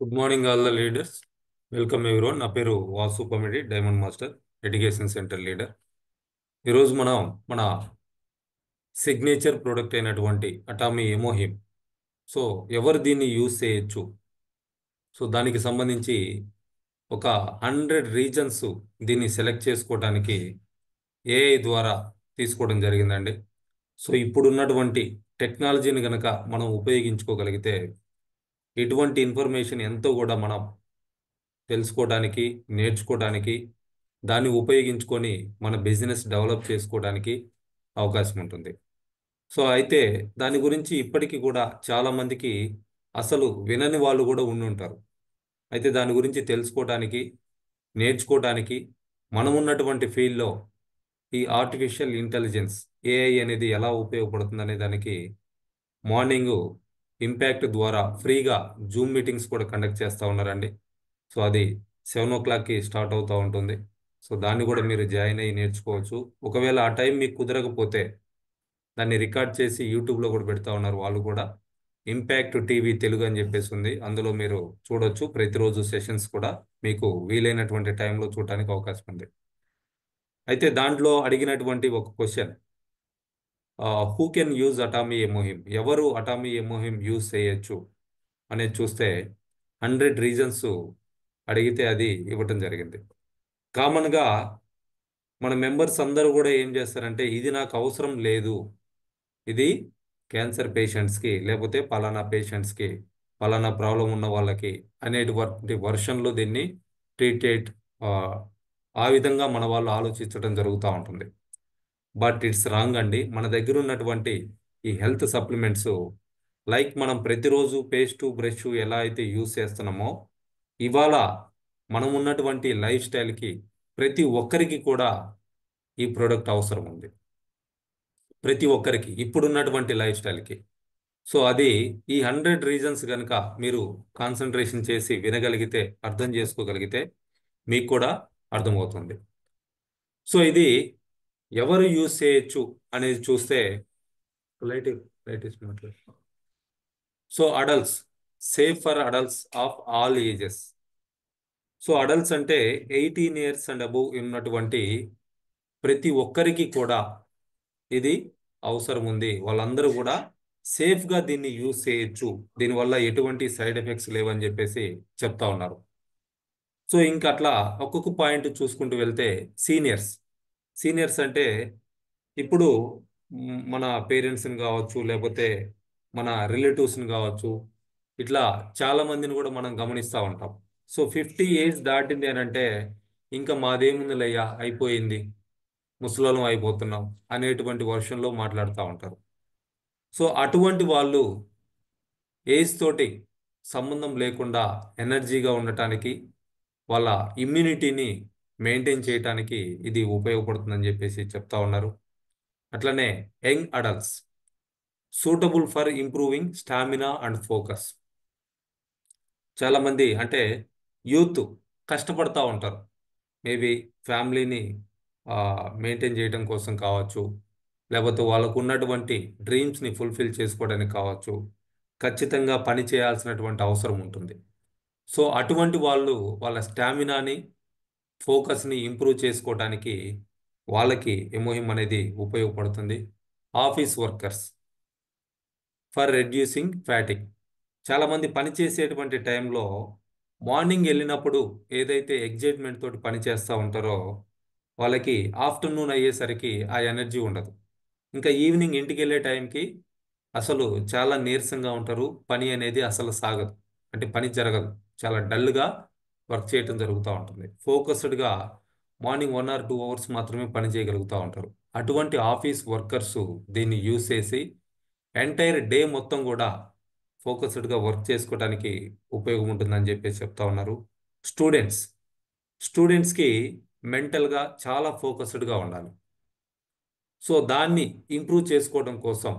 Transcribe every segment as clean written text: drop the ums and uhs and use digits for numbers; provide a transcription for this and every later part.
Good morning all the leaders. Welcome everyone. నా పేరు Vasu committee, diamond master, education centre leader. ఈరోజు మనం మన సిగ్నేచర్ ప్రోడక్ట్ అయినటువంటి అటామీ ఎమోహిమ్, సో ఎవరు దీన్ని యూజ్ చేయొచ్చు, సో దానికి సంబంధించి ఒక 100 రీజన్స్ దీన్ని సెలెక్ట్ చేసుకోవడానికి ఏఐ ద్వారా తీసుకోవడం జరిగిందండి. సో ఇప్పుడున్నటువంటి టెక్నాలజీని కనుక మనం ఉపయోగించుకోగలిగితే ఇటువంటి ఇన్ఫర్మేషన్ ఎంతో కూడా మనం తెలుసుకోవడానికి, నేర్చుకోవడానికి, దాన్ని ఉపయోగించుకొని మన బిజినెస్ డెవలప్ చేసుకోవడానికి అవకాశం ఉంటుంది. సో అయితే దాని గురించి ఇప్పటికీ కూడా చాలా మందికి అసలు వినని వాళ్ళు కూడా ఉండుంటారు. అయితే దాని గురించి తెలుసుకోవడానికి, నేర్చుకోవడానికి, మనం ఉన్నటువంటి ఫీల్డ్లో ఈ ఆర్టిఫిషియల్ ఇంటెలిజెన్స్ ఏఐ అనేది ఎలా ఉపయోగపడుతుంది అనే దానికి మార్నింగ్ ఇంపాక్ట్ ద్వారా ఫ్రీగా జూమ్ మీటింగ్స్ కూడా కండక్ట్ చేస్తూ ఉన్నారండి. సో అది 7 o'clockకి స్టార్ట్ అవుతూ ఉంటుంది. సో దాన్ని కూడా మీరు జాయిన్ అయ్యి నేర్చుకోవచ్చు. ఒకవేళ ఆ టైం మీకు కుదరకపోతే దాన్ని రికార్డ్ చేసి యూట్యూబ్లో కూడా పెడతా ఉన్నారు వాళ్ళు కూడా. ఇంపాక్ట్ టీవీ తెలుగు అని చెప్పేసి ఉంది, అందులో మీరు చూడొచ్చు. ప్రతిరోజు సెషన్స్ కూడా మీకు వీలైనటువంటి టైంలో చూడటానికి అవకాశం ఉంది. అయితే దాంట్లో అడిగినటువంటి ఒక క్వశ్చన్, హూ కెన్ యూజ్ అటామీ ఎమోహిమ్, ఎవరు అటామీ ఎమోహిమ్ యూజ్ చేయొచ్చు అనేది చూస్తే 100 రీజన్స్ అడిగితే అది ఇవ్వటం జరిగింది. కామన్గా మన మెంబర్స్ అందరూ కూడా ఏం చేస్తారంటే, ఇది నాకు అవసరం లేదు, ఇది క్యాన్సర్ పేషెంట్స్కి, లేకపోతే పలానా పేషెంట్స్కి, పలానా ప్రాబ్లం ఉన్న వాళ్ళకి అనేటువంటి వర్షన్లో దీన్ని ట్రీటెడ్, ఆ విధంగా మన వాళ్ళు ఆలోచించడం జరుగుతూ ఉంటుంది. బట్ ఇట్స్ రాంగ్ అండి. మన దగ్గర ఉన్నటువంటి ఈ హెల్త్ సప్లిమెంట్స్, లైక్ మనం ప్రతిరోజు పేస్ట్ బ్రష్ ఎలా అయితే యూజ్ చేస్తున్నామో, ఇవాళ మనం ఉన్నటువంటి లైఫ్ స్టైల్కి ప్రతి ఒక్కరికి కూడా ఈ ప్రోడక్ట్ అవసరం ఉంది. ప్రతి ఒక్కరికి ఇప్పుడున్నటువంటి లైఫ్ స్టైల్కి. సో అది ఈ 100 రీజన్స్ కనుక మీరు కాన్సన్ట్రేషన్ చేసి వినగలిగితే, అర్థం చేసుకోగలిగితే మీకు కూడా అర్థమవుతుంది. సో ఇది ఎవరు యూజ్ చేయొచ్చు అనేది చూస్తే, లైట్ లైట్ ఇస్తున్నట్లు, so adults, safe for adults of all ages. So adults అంటే 18 years అండ్ అబవ్ ఉన్నటువంటి ప్రతి ఒక్కరికి కూడా ఇది అవసరం ఉంది. వాళ్ళందరూ కూడా సేఫ్గా దీన్ని యూజ్ చేయొచ్చు, దీనివల్ల ఎటువంటి సైడ్ ఎఫెక్ట్స్ లేవని చెప్పేసి చెప్తా ఉన్నారు. సో ఇంకా అట్లా ఒక్కొక్క పాయింట్ చూసుకుంటూ వెళ్తే, సీనియర్స్. సీనియర్స్ అంటే ఇప్పుడు మన పేరెంట్స్ని కావచ్చు, లేకపోతే మన రిలేటివ్స్ని కావచ్చు, ఇట్లా చాలా మందిని కూడా మనం గమనిస్తూ ఉంటాం. సో 50 ఏజ్ దాటింది అని అంటే, ఇంకా మాదేముందిలయ్యా, అయిపోయింది, ముసలోళ్ళం అయిపోతున్నాం అనేటువంటి వర్షన్లో మాట్లాడుతూ ఉంటారు. సో అటువంటి వాళ్ళు ఏజ్ తోటి సంబంధం లేకుండా ఎనర్జీగా ఉండటానికి, వాళ్ళ ఇమ్యూనిటీని మెయింటైన్ చేయటానికి ఇది ఉపయోగపడుతుందని చెప్పేసి చెప్తా ఉన్నారు. అట్లనే young adults, suitable for improving stamina and focus. చాలామంది అంటే యూత్ కష్టపడతా ఉంటారు, మేబీ ఫ్యామిలీని మెయింటైన్ చేయడం కోసం కావచ్చు, లేకపోతే వాళ్ళకు ఉన్నటువంటి డ్రీమ్స్ని ఫుల్ఫిల్ చేసుకోవడానికి కావచ్చు, ఖచ్చితంగా పని చేయాల్సినటువంటి అవసరం ఉంటుంది. సో అటువంటి వాళ్ళు వాళ్ళ స్టామినాని, ఫోకస్ని ఇంప్రూవ్ చేసుకోవడానికి వాళ్ళకి ఎమోహిమ్ అనేది ఉపయోగపడుతుంది. Office workers, for reducing fatigue. చాలామంది పని చేసేటువంటి టైంలో మార్నింగ్ వెళ్ళినప్పుడు ఏదైతే ఎగ్జైట్మెంట్ తోటి పని చేస్తూ ఉంటారో, వాళ్ళకి ఆఫ్టర్నూన్ అయ్యేసరికి ఆ ఎనర్జీ ఉండదు. ఇంకా ఈవినింగ్ ఇంటికి వెళ్ళే టైంకి అసలు చాలా నీరసంగా ఉంటారు, పని అనేది అసలు సాగదు, అంటే పని జరగదు, చాలా డల్గా వర్క్ చేయటం జరుగుతూ ఉంటుంది. ఫోకస్డ్గా మార్నింగ్ 1 or 2 hours మాత్రమే పని చేయగలుగుతూ ఉంటారు. అటువంటి ఆఫీస్ వర్కర్స్ దీన్ని యూజ్ చేసి ఎంటైర్ డే మొత్తం కూడా ఫోకస్డ్గా వర్క్ చేసుకోవడానికి ఉపయోగం ఉంటుందని చెప్పేసి చెప్తా ఉన్నారు. స్టూడెంట్స్, స్టూడెంట్స్కి మెంటల్గా చాలా ఫోకస్డ్గా ఉండాలి. సో దాన్ని ఇంప్రూవ్ చేసుకోవడం కోసం,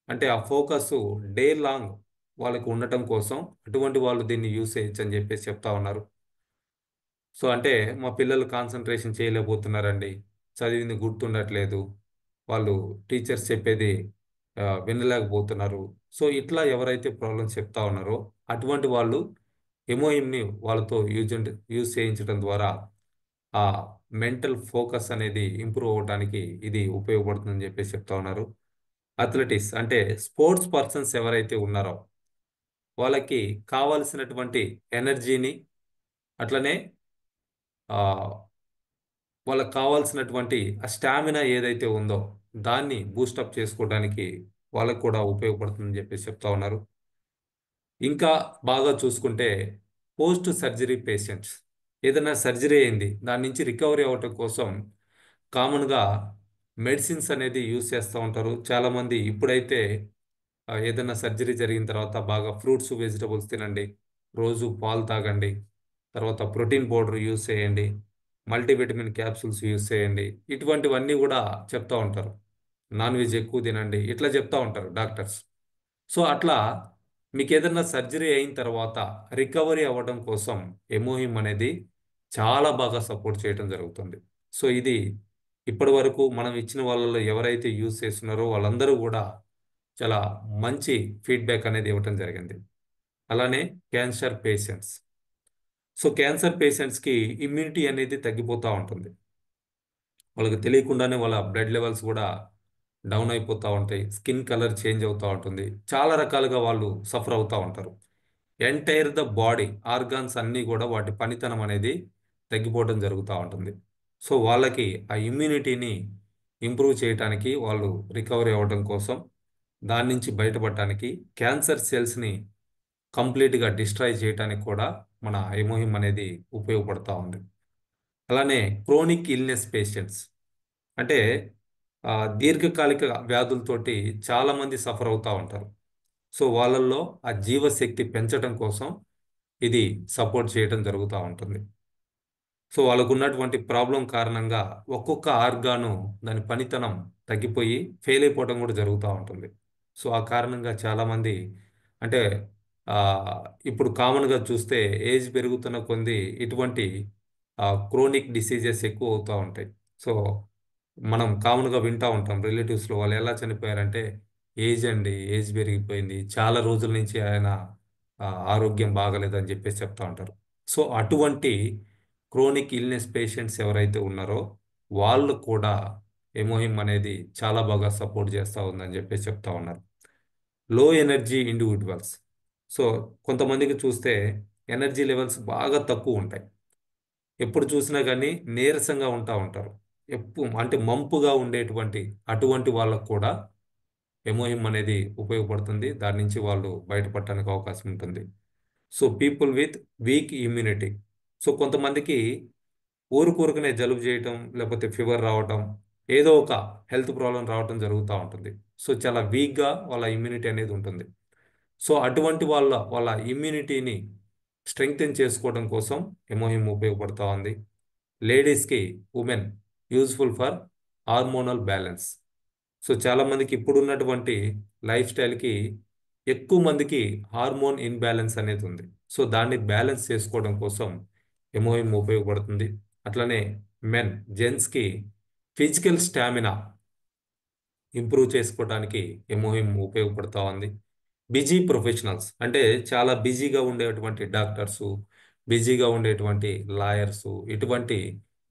అంటే ఆ ఫోకస్ డే లాంగ్ వాళ్ళకు ఉండటం కోసం అటువంటి వాళ్ళు దీన్ని యూజ్ చేయొచ్చు అని చెప్పేసి చెప్తా ఉన్నారు. సో అంటే మా పిల్లలు కాన్సన్ట్రేషన్ చేయలేకపోతున్నారండి, చదివింది గుర్తుండట్లేదు, వాళ్ళు టీచర్స్ చెప్పేది వినలేకపోతున్నారు. సో ఇట్లా ఎవరైతే ప్రాబ్లమ్స్ చెప్తా ఉన్నారో అటువంటి వాళ్ళు ఎంఓఎంని వాళ్ళతో యూజ్ చేయించడం ద్వారా ఆ మెంటల్ ఫోకస్ అనేది ఇంప్రూవ్ అవ్వడానికి ఇది ఉపయోగపడుతుందని చెప్పేసి చెప్తా ఉన్నారు. అథ్లెటిక్స్ అంటే స్పోర్ట్స్ పర్సన్స్ ఎవరైతే ఉన్నారో వాళ్ళకి కావాల్సినటువంటి ఎనర్జీని, అట్లనే ఆ, వాళ్ళకి కావాల్సినటువంటి ఆ స్టామినా ఏదైతే ఉందో దాన్ని బూస్టప్ చేసుకోవడానికి వాళ్ళకు కూడా ఉపయోగపడుతుందని చెప్పేసి చెప్తా ఉన్నారు. ఇంకా బాగా చూసుకుంటే పోస్ట్ సర్జరీ పేషెంట్స్, ఏదైనా సర్జరీ అయింది దాని నుంచి రికవరీ అవ్వటం కోసం కామన్గా మెడిసిన్స్ అనేది యూస్ చేస్తూ ఉంటారు చాలామంది. ఇప్పుడైతే ఏదైనా సర్జరీ జరిగిన తర్వాత బాగా ఫ్రూట్స్ వెజిటబుల్స్ తినండి, రోజు పాలు తాగండి, తర్వాత ప్రోటీన్ పౌడర్ యూస్ చేయండి, మల్టీవిటమిన్ క్యాప్సూల్స్ యూస్ చేయండి, ఇటువంటివన్నీ కూడా చెప్తా ఉంటారు. నాన్ వెజ్ ఎక్కువ తినండి, ఇట్లా చెప్తా ఉంటారు డాక్టర్స్. సో అట్లా మీకు ఏదైనా సర్జరీ అయిన తర్వాత రికవరీ అవ్వడం కోసం ఎమోహిమ్ అనేది చాలా బాగా సపోర్ట్ చేయడం జరుగుతుంది. సో ఇది ఇప్పటి వరకు మనం ఇచ్చిన వాళ్ళలో ఎవరైతే యూజ్ చేస్తున్నారో వాళ్ళందరూ కూడా చాలా మంచి ఫీడ్బ్యాక్ అనేది ఇవ్వటం జరిగింది. అలానే క్యాన్సర్ పేషెంట్స్, సో క్యాన్సర్ పేషెంట్స్కి ఇమ్యూనిటీ అనేది తగ్గిపోతూ ఉంటుంది. వాళ్ళకి తెలియకుండానే వాళ్ళ బ్లడ్ లెవెల్స్ కూడా డౌన్ అయిపోతూ ఉంటాయి, స్కిన్ కలర్ చేంజ్ అవుతూ ఉంటుంది, చాలా రకాలుగా వాళ్ళు సఫర్ అవుతూ ఉంటారు. ఎంటైర్ ద బాడీ ఆర్గాన్స్ అన్నీ కూడా వాటి పనితనం అనేది తగ్గిపోవడం జరుగుతూ ఉంటుంది. సో వాళ్ళకి ఆ ఇమ్యూనిటీని ఇంప్రూవ్ చేయడానికి, వాళ్ళు రికవరీ అవ్వడం కోసం, దాని నుంచి బయటపడటానికి, క్యాన్సర్ సెల్స్ని కంప్లీట్గా డిస్ట్రాయ్ చేయడానికి కూడా మన ఎమోహిమ్ అనేది ఉపయోగపడుతూ ఉంది. అలానే క్రోనిక్ ఇల్నెస్ పేషెంట్స్ అంటే ఆ, దీర్ఘకాలిక వ్యాధులతోటి చాలామంది సఫర్ అవుతూ ఉంటారు. సో వాళ్ళల్లో ఆ జీవశక్తి పెంచడం కోసం ఇది సపోర్ట్ చేయడం జరుగుతూ ఉంటుంది. సో వాళ్ళకు ఉన్నటువంటి ప్రాబ్లం కారణంగా ఒక్కొక్క ఆర్గాను దాని పనితనం తగ్గిపోయి ఫెయిల్ అయిపోవడం కూడా జరుగుతూ ఉంటుంది. సో ఆ కారణంగా చాలామంది అంటే ఆ, ఇప్పుడు కామన్గా చూస్తే ఏజ్ పెరుగుతున్న కొద్దీ ఇటువంటి క్రోనిక్ డిసీజెస్ ఎక్కువ అవుతూ ఉంటాయి. సో మనం కామన్గా వింటూ ఉంటాం రిలేటివ్స్లో వాళ్ళు ఎలా చనిపోయారంటే, ఏజ్ అండి, ఏజ్ పెరిగిపోయింది, చాలా రోజుల నుంచి ఆయన ఆరోగ్యం బాగలేదని చెప్పేసి చెప్తా ఉంటారు. సో అటువంటి క్రోనిక్ ఇల్నెస్ పేషెంట్స్ ఎవరైతే ఉన్నారో వాళ్ళు కూడా ఎమోహిమ్ అనేది చాలా బాగా సపోర్ట్ చేస్తూ ఉందని చెప్పేసి చెప్తా ఉన్నారు. లో ఎనర్జీ ఇండివిజువల్స్, సో కొంతమందికి చూస్తే ఎనర్జీ లెవెల్స్ బాగా తక్కువ ఉంటాయి, ఎప్పుడు చూసినా కానీ నీరసంగా ఉంటా ఉంటారు, ఎప్పుడు అంటే మంపుగా ఉండేటువంటి అటువంటి వాళ్ళకు కూడా ఎమోహిమ్ అనేది ఉపయోగపడుతుంది. దాని నుంచి వాళ్ళు బయటపడటానికి అవకాశం ఉంటుంది. So people with week immunity, so కొంతమందికి ఊరుకూరుకునే జలుబు చేయటం లేకపోతే ఫీవర్ రావటం, ఏదో ఒక హెల్త్ ప్రాబ్లం రావటం జరుగుతూ ఉంటుంది. సో చాలా వీక్గా వాళ్ళ ఇమ్యూనిటీ అనేది ఉంటుంది. సో అటువంటి వాళ్ళ ఇమ్యూనిటీని స్ట్రెంగ్తెన్ చేసుకోవడం కోసం ఎమోహిమ్ ఉపయోగపడుతూ ఉంది. లేడీస్కి, women useful for hormonal balance. So చాలామందికి ఇప్పుడున్నటువంటి లైఫ్ స్టైల్కి ఎక్కువ మందికి హార్మోన్ ఇన్బ్యాలెన్స్ అనేది ఉంది. సో దాన్ని బ్యాలెన్స్ చేసుకోవడం కోసం ఎమోహిమ్ ఉపయోగపడుతుంది. అట్లనే జెంట్స్కి ఫిజికల్ స్టామినా ఇంప్రూవ్ చేసుకోవడానికి ఎమోహిమ్ ఉపయోగపడుతూ ఉంది. బిజీ ప్రొఫెషనల్స్ అంటే చాలా బిజీగా ఉండేటువంటి డాక్టర్సు, బిజీగా ఉండేటువంటి లాయర్సు, ఇటువంటి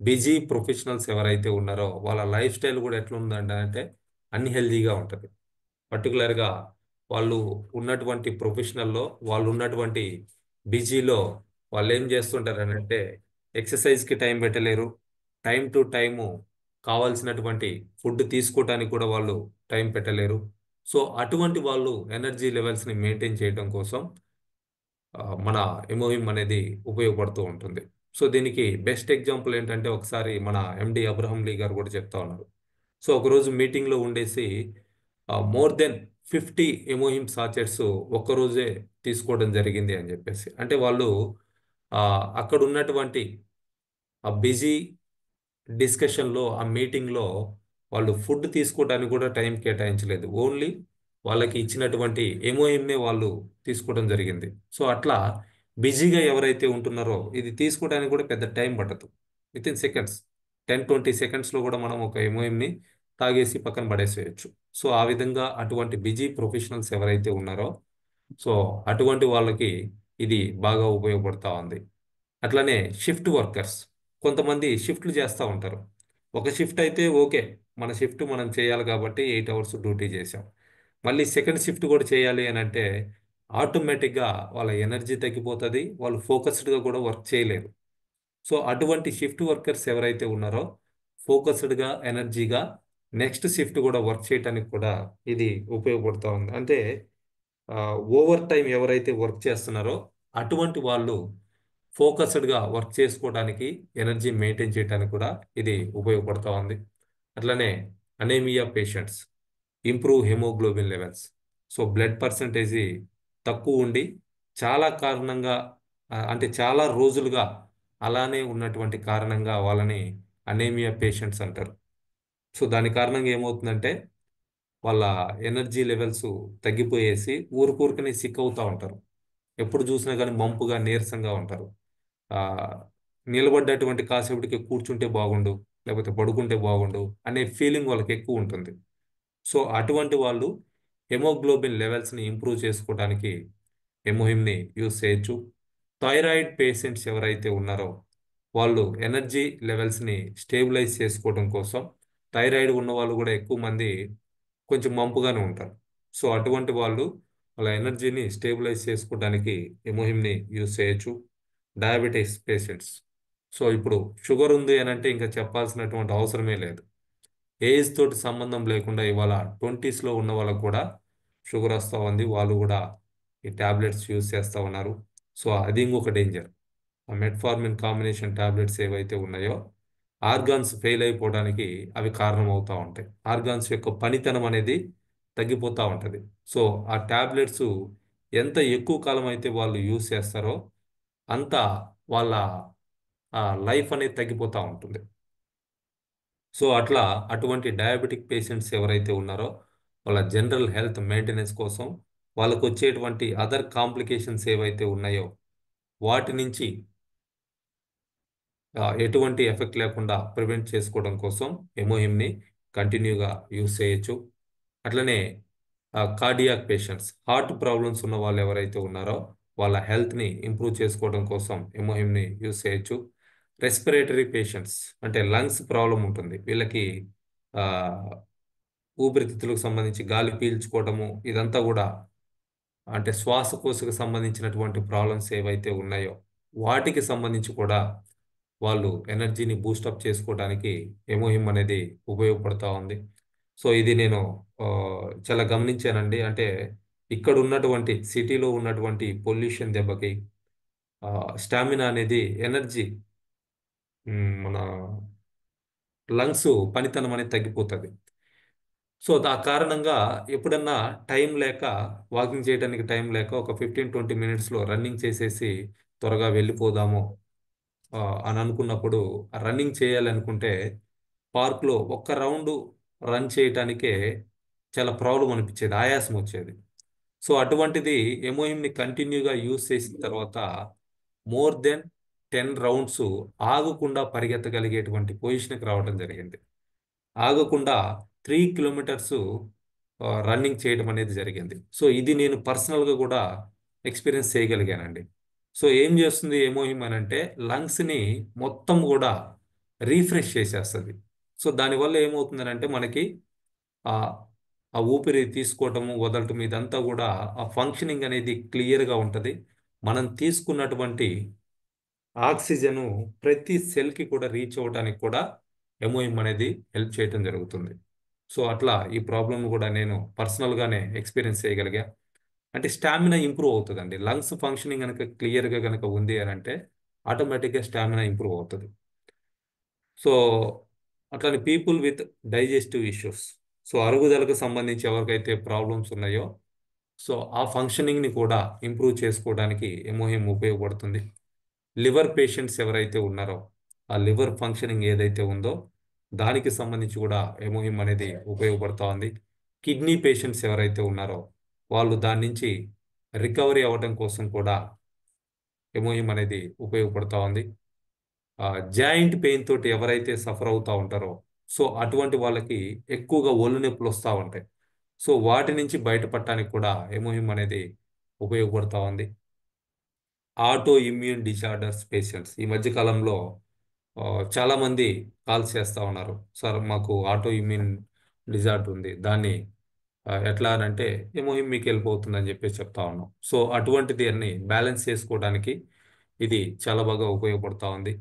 బిజీ ప్రొఫెషనల్స్ ఎవరైతే ఉన్నారో వాళ్ళ లైఫ్ స్టైల్ కూడా ఎట్లా ఉందంటే అన్హెల్దీగా ఉంటుంది. పర్టికులర్గా వాళ్ళు ఉన్నటువంటి ప్రొఫెషనల్లో, వాళ్ళు ఉన్నటువంటి బిజీలో వాళ్ళు ఏం చేస్తుంటారు అని అంటే ఎక్సర్సైజ్కి టైం పెట్టలేరు, టైం టు టైము కావాల్సినటువంటి ఫుడ్ తీసుకోవటానికి కూడా వాళ్ళు టైం పెట్టలేరు. సో అటువంటి వాళ్ళు ఎనర్జీ లెవెల్స్ని మెయింటైన్ చేయడం కోసం మన ఎమోహిమ్ అనేది ఉపయోగపడుతూ ఉంటుంది. సో దీనికి బెస్ట్ ఎగ్జాంపుల్ ఏంటంటే ఒకసారి మన ఎండి అబ్రహం లీ గారు కూడా చెప్తా ఉన్నారు. సో ఒకరోజు మీటింగ్లో ఉండేసి మోర్ దెన్ 50 ఎమోహిమ్ సాచెట్స్ ఒక్కరోజే తీసుకోవడం జరిగింది అని చెప్పేసి, అంటే వాళ్ళు అక్కడ ఉన్నటువంటి ఆ బిజీ డిస్కషన్లో, ఆ మీటింగ్లో వాళ్ళు ఫుడ్ తీసుకోవడానికి కూడా టైం కేటాయించలేదు, ఓన్లీ వాళ్ళకి ఇచ్చినటువంటి ఎంఓఎంఏ వాళ్ళు తీసుకోవడం జరిగింది. సో అట్లా బిజీగా ఎవరైతే ఉంటున్నారో ఇది తీసుకోవడానికి కూడా పెద్ద టైం పట్టదు, విత్ ఇన్ సెకండ్స్, 10-20 సెకండ్స్లో కూడా మనం ఒక ఎంఓఎంని తాగేసి పక్కన పడేసేయచ్చు. సో ఆ విధంగా అటువంటి బిజీ ప్రొఫెషనల్స్ ఎవరైతే ఉన్నారో సో అటువంటి వాళ్ళకి ఇది బాగా ఉపయోగపడతా ఉంది. అట్లనే షిఫ్ట్ వర్కర్స్, కొంతమంది షిఫ్ట్లు చేస్తూ ఉంటారు. ఒక షిఫ్ట్ అయితే ఓకే, మన షిఫ్ట్ మనం చేయాలి కాబట్టి 8 అవర్స్ డ్యూటీ చేసాం. మళ్ళీ సెకండ్ షిఫ్ట్ కూడా చేయాలి అని అంటే ఆటోమేటిక్గా వాళ్ళ ఎనర్జీ తగ్గిపోతుంది, వాళ్ళు ఫోకస్డ్గా కూడా వర్క్ చేయలేరు. సో అటువంటి షిఫ్ట్ వర్కర్స్ ఎవరైతే ఉన్నారో ఫోకస్డ్గా ఎనర్జీగా నెక్స్ట్ షిఫ్ట్ కూడా వర్క్ చేయడానికి కూడా ఇది ఉపయోగపడుతూ ఉంది. అంటే ఓవర్ టైం ఎవరైతే వర్క్ చేస్తున్నారో అటువంటి వాళ్ళు ఫోకస్డ్గా వర్క్ చేసుకోవడానికి, ఎనర్జీ మెయింటైన్ చేయడానికి కూడా ఇది ఉపయోగపడుతూ ఉంది. అట్లనే anaemia patients improve haemoglobin levels. So blood percentage తక్కువ ఉండి చాలా కారణంగా అంటే చాలా రోజులుగా అలానే ఉన్నటువంటి కారణంగా వాళ్ళని అనేమియా పేషెంట్స్ అంటారు. సో దాని కారణంగా ఏమవుతుందంటే వాళ్ళ ఎనర్జీ లెవెల్స్ తగ్గిపోయేసి ఊరుకూరుకనే సిక్ అవుతూ ఉంటారు. ఎప్పుడు చూసినా కానీ మంపుగా నీరసంగా ఉంటారు. ఆ నిలబడ్డటువంటి కాసేపటికి కూర్చుంటే బాగుండు, లేకపోతే పడుకుంటే బాగుండు అనే ఫీలింగ్ వాళ్ళకి ఎక్కువ ఉంటుంది. సో అటువంటి వాళ్ళు హెమోగ్లోబిన్ లెవెల్స్ని ఇంప్రూవ్ చేసుకోవడానికి హెమోహిమ్ని యూస్ చేయొచ్చు. థైరాయిడ్ పేషెంట్స్ ఎవరైతే ఉన్నారో వాళ్ళు ఎనర్జీ లెవెల్స్ని స్టేబిలైజ్ చేసుకోవడం కోసం, థైరాయిడ్ ఉన్న వాళ్ళు కూడా ఎక్కువ మంది కొంచెం మంపుగానే ఉంటారు. సో అటువంటి వాళ్ళు వాళ్ళ ఎనర్జీని స్టేబిలైజ్ చేసుకోవడానికి ఎమోహిమ్ని యూజ్ చేయొచ్చు. డయాబెటీస్ పేషెంట్స్, సో ఇప్పుడు షుగర్ ఉంది అని అంటే ఇంకా చెప్పాల్సినటువంటి అవసరమే లేదు. ఏజ్ తోటి సంబంధం లేకుండా ఇవాళ 20స్లో ఉన్న వాళ్ళకు కూడా షుగర్ వస్తూ ఉంది, వాళ్ళు కూడా ఈ టాబ్లెట్స్ యూజ్ చేస్తూ ఉన్నారు. సో అది ఇంకొక డేంజర్. ఆ మెట్ఫార్మిన్ కాంబినేషన్ టాబ్లెట్స్ ఏవైతే ఉన్నాయో ఆర్గాన్స్ ఫెయిల్ అయిపోవడానికి అవి కారణం అవుతూ ఉంటాయి. ఆర్గాన్స్ యొక్క పనితనం అనేది తగ్గిపోతూ ఉంటుంది. సో ఆ టాబ్లెట్స్ ఎంత ఎక్కువ కాలం అయితే వాళ్ళు యూజ్ చేస్తారో అంత వాళ్ళ లైఫ్ అనేది తగ్గిపోతూ ఉంటుంది. సో అట్లా అటువంటి డయాబెటిక్ పేషెంట్స్ ఎవరైతే ఉన్నారో వాళ్ళ జనరల్ హెల్త్ మెయింటెనెన్స్ కోసం వాళ్ళకు వచ్చేటువంటి అదర్ కాంప్లికేషన్స్ ఏవైతే ఉన్నాయో వాటి నుంచి ఎటువంటి ఎఫెక్ట్ లేకుండా ప్రివెంట్ చేసుకోవడం కోసం ఎమోహిమ్ని కంటిన్యూగా యూస్ చేయొచ్చు. అట్లనే కార్డియాక్ పేషెంట్స్, హార్ట్ ప్రాబ్లమ్స్ ఉన్న వాళ్ళు ఎవరైతే ఉన్నారో వాళ్ళ హెల్త్ని ఇంప్రూవ్ చేసుకోవడం కోసం ఎమోహిమ్ని యూస్ చేయొచ్చు. రెస్పిరేటరీ పేషెంట్స్ అంటే లంగ్స్ ప్రాబ్లం ఉంటుంది వీళ్ళకి, ఆ, ఊపిరితిత్తులకు సంబంధించి గాలి పీల్చుకోవడము ఇదంతా కూడా అంటే శ్వాసకోశకు సంబంధించినటువంటి ప్రాబ్లమ్స్ ఏవైతే ఉన్నాయో వాటికి సంబంధించి కూడా వాళ్ళు ఎనర్జీని బూస్టప్ చేసుకోవడానికి ఎమోహిమ్ అనేది ఉపయోగపడుతూ ఉంది. సో ఇది నేను ఆ, చాలా గమనించానండి. అంటే ఇక్కడ ఉన్నటువంటి సిటీలో ఉన్నటువంటి పొల్యూషన్ దెబ్బకి స్టామినా అనేది ఎనర్జీ, మన లంగ్స్ పనితనం అనేది తగ్గిపోతుంది. సో ఆ కారణంగా ఎప్పుడన్నా టైం లేక, వాకింగ్ చేయడానికి టైం లేక ఒక 15-20 మినిట్స్లో రన్నింగ్ చేసేసి త్వరగా వెళ్ళిపోదాము ఆ, అని అనుకున్నప్పుడు రన్నింగ్ చేయాలనుకుంటే పార్క్లో ఒక్క రౌండ్ రన్ చేయటానికే చాలా ప్రాబ్లం అనిపించేది, ఆయాసం వచ్చేది. సో అటువంటిది ఎమోయిమ్ని కంటిన్యూగా యూజ్ చేసిన తర్వాత మోర్ దెన్ 10 రౌండ్స్ ఆగకుండా పరిగెత్తగలిగేటువంటి పొజిషన్కి రావడం జరిగింది. ఆగకుండా 3 కిలోమీటర్స్ రన్నింగ్ చేయడం అనేది జరిగింది. సో ఇది నేను పర్సనల్గా కూడా ఎక్స్పీరియన్స్ చేయగలిగానండి. సో ఏం చేస్తుంది ఏమోహిమ్ అని అంటే లంగ్స్ని మొత్తం కూడా రీఫ్రెష్ చేసేస్తుంది. సో దానివల్ల ఏమవుతుందని అంటే మనకి ఆ ఆ ఊపిరి తీసుకోవటము వదలటం ఇదంతా కూడా ఆ ఫంక్షనింగ్ అనేది క్లియర్గా ఉంటుంది. మనం తీసుకున్నటువంటి ఆక్సిజను ప్రతి సెల్కి కూడా రీచ్ అవ్వడానికి కూడా ఎంఓఎం అనేది హెల్ప్ చేయటం జరుగుతుంది. సో అట్లా ఈ ప్రాబ్లమ్ కూడా నేను పర్సనల్గానే ఎక్స్పీరియన్స్ చేయగలిగా. అంటే స్టామినా ఇంప్రూవ్ అవుతుందండి. లంగ్స్ ఫంక్షనింగ్ కనుక క్లియర్గా కనుక ఉంది అని అంటే ఆటోమేటిక్గా స్టామినా ఇంప్రూవ్ అవుతుంది. సో అట్లానే people with digestive issues, so అరుగుదలకు సంబంధించి ఎవరికైతే ప్రాబ్లమ్స్ ఉన్నాయో సో ఆ ఫంక్షనింగ్ని కూడా ఇంప్రూవ్ చేసుకోవడానికి ఎమోహిమ్ ఉపయోగపడుతుంది. లివర్ పేషెంట్స్ ఎవరైతే ఉన్నారో ఆ లివర్ ఫంక్షనింగ్ ఏదైతే ఉందో దానికి సంబంధించి కూడా ఎమోహిమ్ అనేది ఉపయోగపడుతూ ఉంది. కిడ్నీ పేషెంట్స్ ఎవరైతే ఉన్నారో వాళ్ళు దాని నుంచి రికవరీ అవ్వడం కోసం కూడా ఎమోహిమ్ అనేది ఉపయోగపడుతూ ఉంది. జాయింట్ పెయిన్ తోటి ఎవరైతే సఫర్ అవుతూ ఉంటారో సో అటువంటి వాళ్ళకి ఎక్కువగా ఒళ్ళు నొప్పులు వస్తూ ఉంటాయి. సో వాటి నుంచి బయటపడటానికి కూడా ఎమోహిమ్ అనేది ఉపయోగపడుతూ ఉంది. ఆటో ఇమ్యూన్ డిజార్డర్స్ పేషెంట్స్ ఈ మధ్య కాలంలో ఆ, చాలా మంది కాల్స్ చేస్తూ ఉన్నారు. సార్ మాకు ఆటో ఇమ్యూన్ డిజార్డర్ ఉంది, దాన్ని ఎట్లా అని అంటే ఏమో మీకు వెళ్ళిపోతుందని చెప్పేసి చెప్తా ఉన్నాం. సో అటువంటిది అన్ని బ్యాలెన్స్ చేసుకోవడానికి ఇది చాలా బాగా ఉపయోగపడతా ఉంది.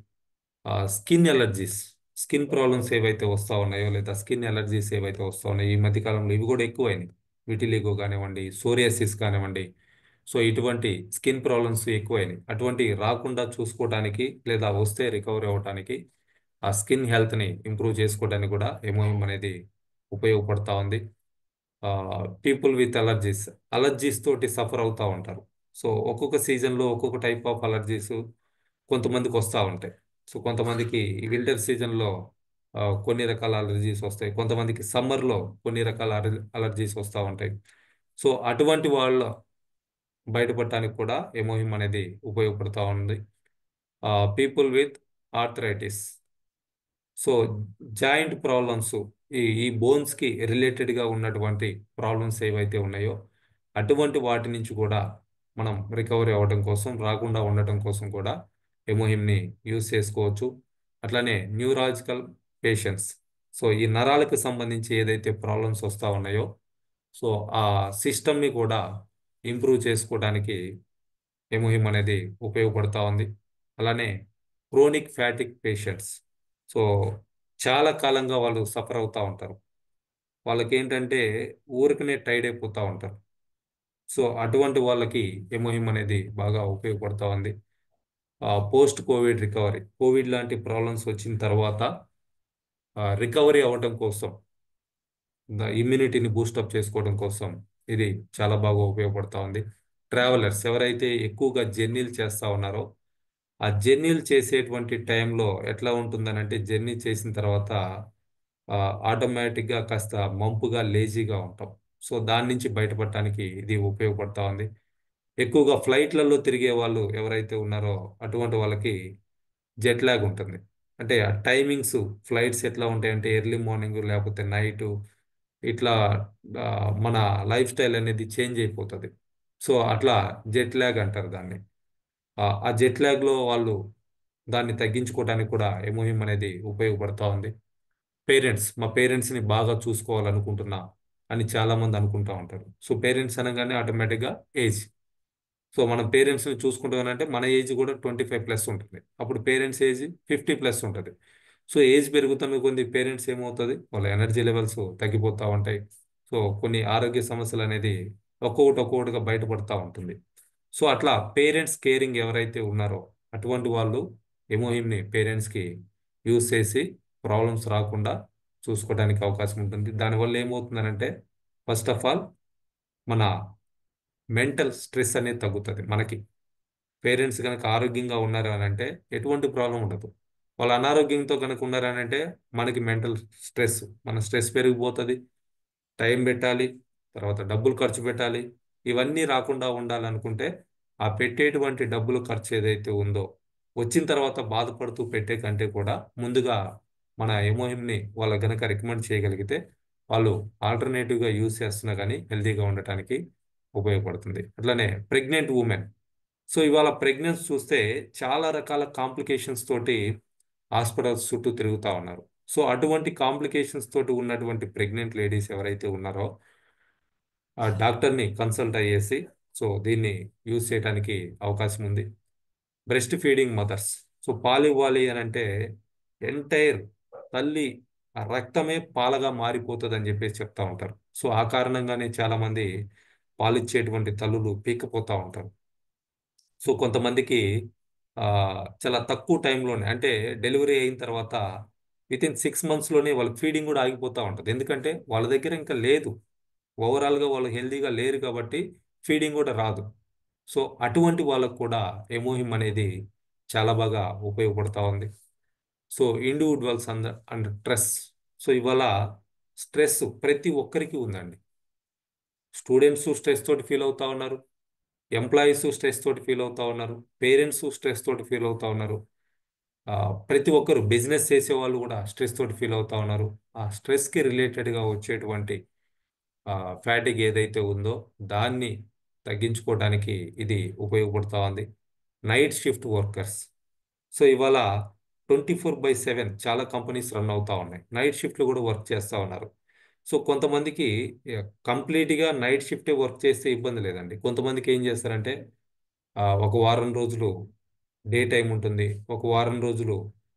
స్కిన్ ఎలర్జీస్, స్కిన్ ప్రాబ్లమ్స్ ఏవైతే వస్తూ ఉన్నాయో లేదా స్కిన్ ఎలర్జీస్ ఏవైతే వస్తూ ఉన్నాయో ఈ మధ్య కాలంలో ఇవి కూడా ఎక్కువైనాయి. విటిలిగో కానివ్వండి, సోరియాసిస్ కానివ్వండి. సో ఇటువంటి స్కిన్ ప్రాబ్లమ్స్ ఎక్కువైనాయి. అటువంటి రాకుండా చూసుకోవడానికి లేదా వస్తే రికవరీ అవ్వడానికి ఆ స్కిన్ హెల్త్ని ఇంప్రూవ్ చేసుకోవడానికి కూడా ఎమోహిమ్ అనేది ఉపయోగపడతా ఉంది. పీపుల్ విత్ అలర్జీస్, అలర్జీస్ తోటి సఫర్ అవుతూ ఉంటారు. సో ఒక్కొక్క సీజన్లో ఒక్కొక్క టైప్ ఆఫ్ అలర్జీస్ కొంతమందికి వస్తూ ఉంటాయి. సో కొంతమందికి ఈ వింటర్ సీజన్లో కొన్ని రకాల అలర్జీస్ వస్తాయి, కొంతమందికి సమ్మర్లో కొన్ని రకాల అలర్జీస్ వస్తూ ఉంటాయి. సో అటువంటి వాళ్ళ బయటపడటానికి కూడా ఎమోహిమ్ అనేది ఉపయోగపడుతూ ఉంది. People with arthritis, so joint problems, ఈ బోన్స్కి రిలేటెడ్గా ఉన్నటువంటి ప్రాబ్లమ్స్ ఏవైతే ఉన్నాయో అటువంటి వాటి నుంచి కూడా మనం రికవరీ అవ్వడం కోసం, రాకుండా ఉండటం కోసం కూడా ఎమోహిమ్ని యూజ్ చేసుకోవచ్చు. అట్లానే న్యూరాలజికల్ పేషెంట్స్, సో ఈ నరాలకు సంబంధించి ఏదైతే ప్రాబ్లమ్స్ వస్తూ ఉన్నాయో సో ఆ సిస్టమ్ని కూడా ఇంప్రూవ్ చేసుకోవడానికి ఎమోహిమ్ అనేది ఉపయోగపడతా ఉంది. అలానే క్రోనిక్ ఫ్యాటిక్ పేషెంట్స్, సో చాలా కాలంగా వాళ్ళు సఫర్ అవుతూ ఉంటారు. వాళ్ళకి ఏంటంటే ఊరికనే టైర్డ్ అయిపోతూ ఉంటారు. సో అటువంటి వాళ్ళకి ఎమోహిమ్ అనేది బాగా ఉపయోగపడతా ఉంది. పోస్ట్ కోవిడ్ రికవరీ, కోవిడ్ లాంటి ప్రాబ్లమ్స్ వచ్చిన తర్వాత రికవరీ అవ్వడం కోసం, ఇమ్యూనిటీని బూస్టప్ చేసుకోవడం కోసం ఇది చాలా బాగా ఉపయోగపడతా ఉంది. ట్రావెలర్స్ ఎవరైతే ఎక్కువగా జర్నీలు చేస్తూ ఉన్నారో ఆ జర్నీలు చేసేటువంటి టైంలో ఎట్లా ఉంటుందనంటే జర్నీ చేసిన తర్వాత ఆటోమేటిక్గా కాస్త మంపుగా లేజీగా ఉంటాం. సో దాని నుంచి బయటపడటానికి ఇది ఉపయోగపడతా ఉంది. ఎక్కువగా ఫ్లైట్లలో తిరిగే వాళ్ళు ఎవరైతే ఉన్నారో అటువంటి వాళ్ళకి జెట్ లాగ్ ఉంటుంది. అంటే ఆ టైమింగ్స్, ఫ్లైట్స్ ఎట్లా ఉంటాయంటే ఎర్లీ మార్నింగ్ లేకపోతే నైటు ఇట్లా ఆ, మన లైఫ్ స్టైల్ అనేది చేంజ్ అయిపోతుంది. సో అట్లా జెట్ లాగ్ అంటారు దాన్ని. ఆ జెట్ లాగ్లో వాళ్ళు దాన్ని తగ్గించుకోవడానికి కూడా ఎమోహిమ్ అనేది ఉపయోగపడతా ఉంది. పేరెంట్స్, మా పేరెంట్స్ని బాగా చూసుకోవాలనుకుంటున్నా అని చాలా మంది అనుకుంటా ఉంటారు. సో పేరెంట్స్ అనగానే ఆటోమేటిక్గా ఏజ్. సో మనం పేరెంట్స్ని చూసుకుంటామంటే మన ఏజ్ కూడా 25+ ఉంటుంది, అప్పుడు పేరెంట్స్ ఏజ్ 50+ ఉంటుంది. సో ఏజ్ పెరుగుతున్న కొద్ది పేరెంట్స్ ఏమవుతుంది, వాళ్ళ ఎనర్జీ లెవెల్స్ తగ్గిపోతూ ఉంటాయి. సో కొన్ని ఆరోగ్య సమస్యలు అనేది ఒక్కొక్కటిగా బయటపడతా ఉంటుంది. సో అట్లా పేరెంట్స్ కేరింగ్ ఎవరైతే ఉన్నారో అటువంటి వాళ్ళు ఎమోహిమ్ని పేరెంట్స్కి యూజ్ చేసి ప్రాబ్లమ్స్ రాకుండా చూసుకోవడానికి అవకాశం ఉంటుంది. దానివల్ల ఏమవుతుందనంటే ఫస్ట్ ఆఫ్ ఆల్ మన మెంటల్ స్ట్రెస్ అనేది తగ్గుతుంది మనకి. పేరెంట్స్ కనుక ఆరోగ్యంగా ఉన్నారు అని అంటే ఎటువంటి ప్రాబ్లం ఉండదు. వాళ్ళు అనారోగ్యంతో కనుక ఉన్నారు అని అంటే మనకి మెంటల్ స్ట్రెస్, మన స్ట్రెస్ పెరిగిపోతుంది. టైం పెట్టాలి, తర్వాత డబ్బులు ఖర్చు పెట్టాలి. ఇవన్నీ రాకుండా ఉండాలనుకుంటే ఆ పెట్టేటువంటి డబ్బులు ఖర్చు ఏదైతే ఉందో వచ్చిన తర్వాత బాధపడుతూ పెట్టే కంటే కూడా ముందుగా మన ఎమోహిమ్ని వాళ్ళ గనక రికమెండ్ చేయగలిగితే వాళ్ళు ఆల్టర్నేటివ్గా యూజ్ చేస్తున్నా కానీ హెల్తీగా ఉండటానికి ఉపయోగపడుతుంది. అట్లనే ప్రెగ్నెంట్ ఉమెన్, సో ఇవాళ ప్రెగ్నెన్సీ చూస్తే చాలా రకాల కాంప్లికేషన్స్ తోటి హాస్పిటల్స్ చుట్టూ తిరుగుతూ ఉన్నారు. సో అటువంటి కాంప్లికేషన్స్ తోటి ఉన్నటువంటి ప్రెగ్నెంట్ లేడీస్ ఎవరైతే ఉన్నారో ఆ డాక్టర్ని కన్సల్ట్ అయ్యేసి సో దీన్ని యూజ్ చేయడానికి అవకాశం ఉంది. బ్రెస్ట్ ఫీడింగ్ మదర్స్, సో పాలు ఇవ్వాలి అని అంటే ఎంటైర్ తల్లి ఆ రక్తమే పాలగా మారిపోతుంది అని చెప్పేసి చెప్తా ఉంటారు. సో ఆ కారణంగానే చాలా మంది పాలిచ్చేటువంటి తల్లులు పీక్కపోతూ ఉంటారు. సో కొంతమందికి ఆ, చాలా తక్కువ టైంలోనే అంటే డెలివరీ అయిన తర్వాత వితిన్ 6 మంత్స్లోనే వాళ్ళకి ఫీడింగ్ కూడా ఆగిపోతూ ఉంటుంది. ఎందుకంటే వాళ్ళ దగ్గర ఇంకా లేదు, ఓవరాల్గా వాళ్ళు హెల్తీగా లేరు కాబట్టి ఫీడింగ్ కూడా రాదు. సో అటువంటి వాళ్ళకు కూడా ఎమోహిమ్ అనేది చాలా బాగా ఉపయోగపడతా ఉంది. So individuals and stress, so ఇవాళ స్ట్రెస్ ప్రతి ఒక్కరికి ఉందండి. స్టూడెంట్స్ స్ట్రెస్ తోటి ఫీల్ అవుతా ఉన్నారు, ఎంప్లాయీస్ స్ట్రెస్ తోటి ఫీల్ అవుతా ఉన్నారు, పేరెంట్స్ స్ట్రెస్ తోటి ఫీల్ అవుతా ఉన్నారు. ఆ, ప్రతి ఒక్కరు బిజినెస్ చేసే వాళ్ళు కూడా స్ట్రెస్ తోటి ఫీల్ అవుతా ఉన్నారు. ఆ స్ట్రెస్కి రిలేటెడ్గా వచ్చేటువంటి ఫ్యాటిక్ ఏదైతే ఉందో దాన్ని తగ్గించుకోవడానికి ఇది ఉపయోగపడుతూ ఉంది. Night shift workers. సో ఇవాళ 24/7 చాలా కంపెనీస్ రన్ అవుతా ఉన్నాయి. నైట్ షిఫ్ట్లు కూడా వర్క్ చేస్తూ ఉన్నారు. సో కొంతమందికి కంప్లీట్గా నైట్ షిఫ్టే వర్క్ చేస్తే ఇబ్బంది లేదండి. కొంతమందికి ఏం చేస్తారంటే ఒక వారం రోజులు డే టైం ఉంటుంది, ఒక వారం రోజులు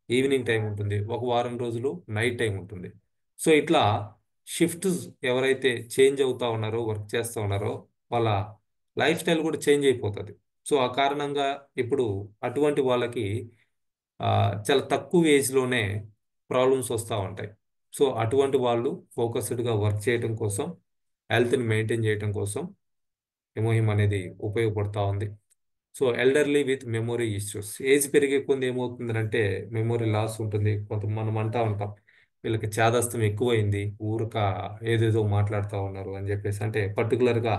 ఈవినింగ్ టైం ఉంటుంది, ఒక వారం రోజులు నైట్ టైం ఉంటుంది. సో ఇట్లా షిఫ్ట్స్ ఎవరైతే చేంజ్ అవుతా ఉన్నారో, వర్క్ చేస్తూ ఉన్నారో, వాళ్ళ లైఫ్ స్టైల్ కూడా చేంజ్ అయిపోతుంది. సో ఆ కారణంగా ఇప్పుడు అటువంటి వాళ్ళకి ఆ, చాలా తక్కువ ఏజ్లోనే ప్రాబ్లమ్స్ వస్తూ ఉంటాయి. సో అటువంటి వాళ్ళు ఫోకస్డ్గా వర్క్ చేయడం కోసం, హెల్త్ని మెయింటైన్ చేయడం కోసం ఎమోహిమ్ అనేది ఉపయోగపడుతూ ఉంది. So elderly with memory issues, age పెరిగే కొద్ది ఏమవుతుందంటే మెమొరీ లాస్ ఉంటుంది. మనం అంటా ఉంటాం వీళ్ళకి చేదస్తం ఎక్కువైంది, ఊరక ఏదేదో మాట్లాడుతూ ఉన్నారు అని చెప్పేసి, అంటే పర్టికులర్గా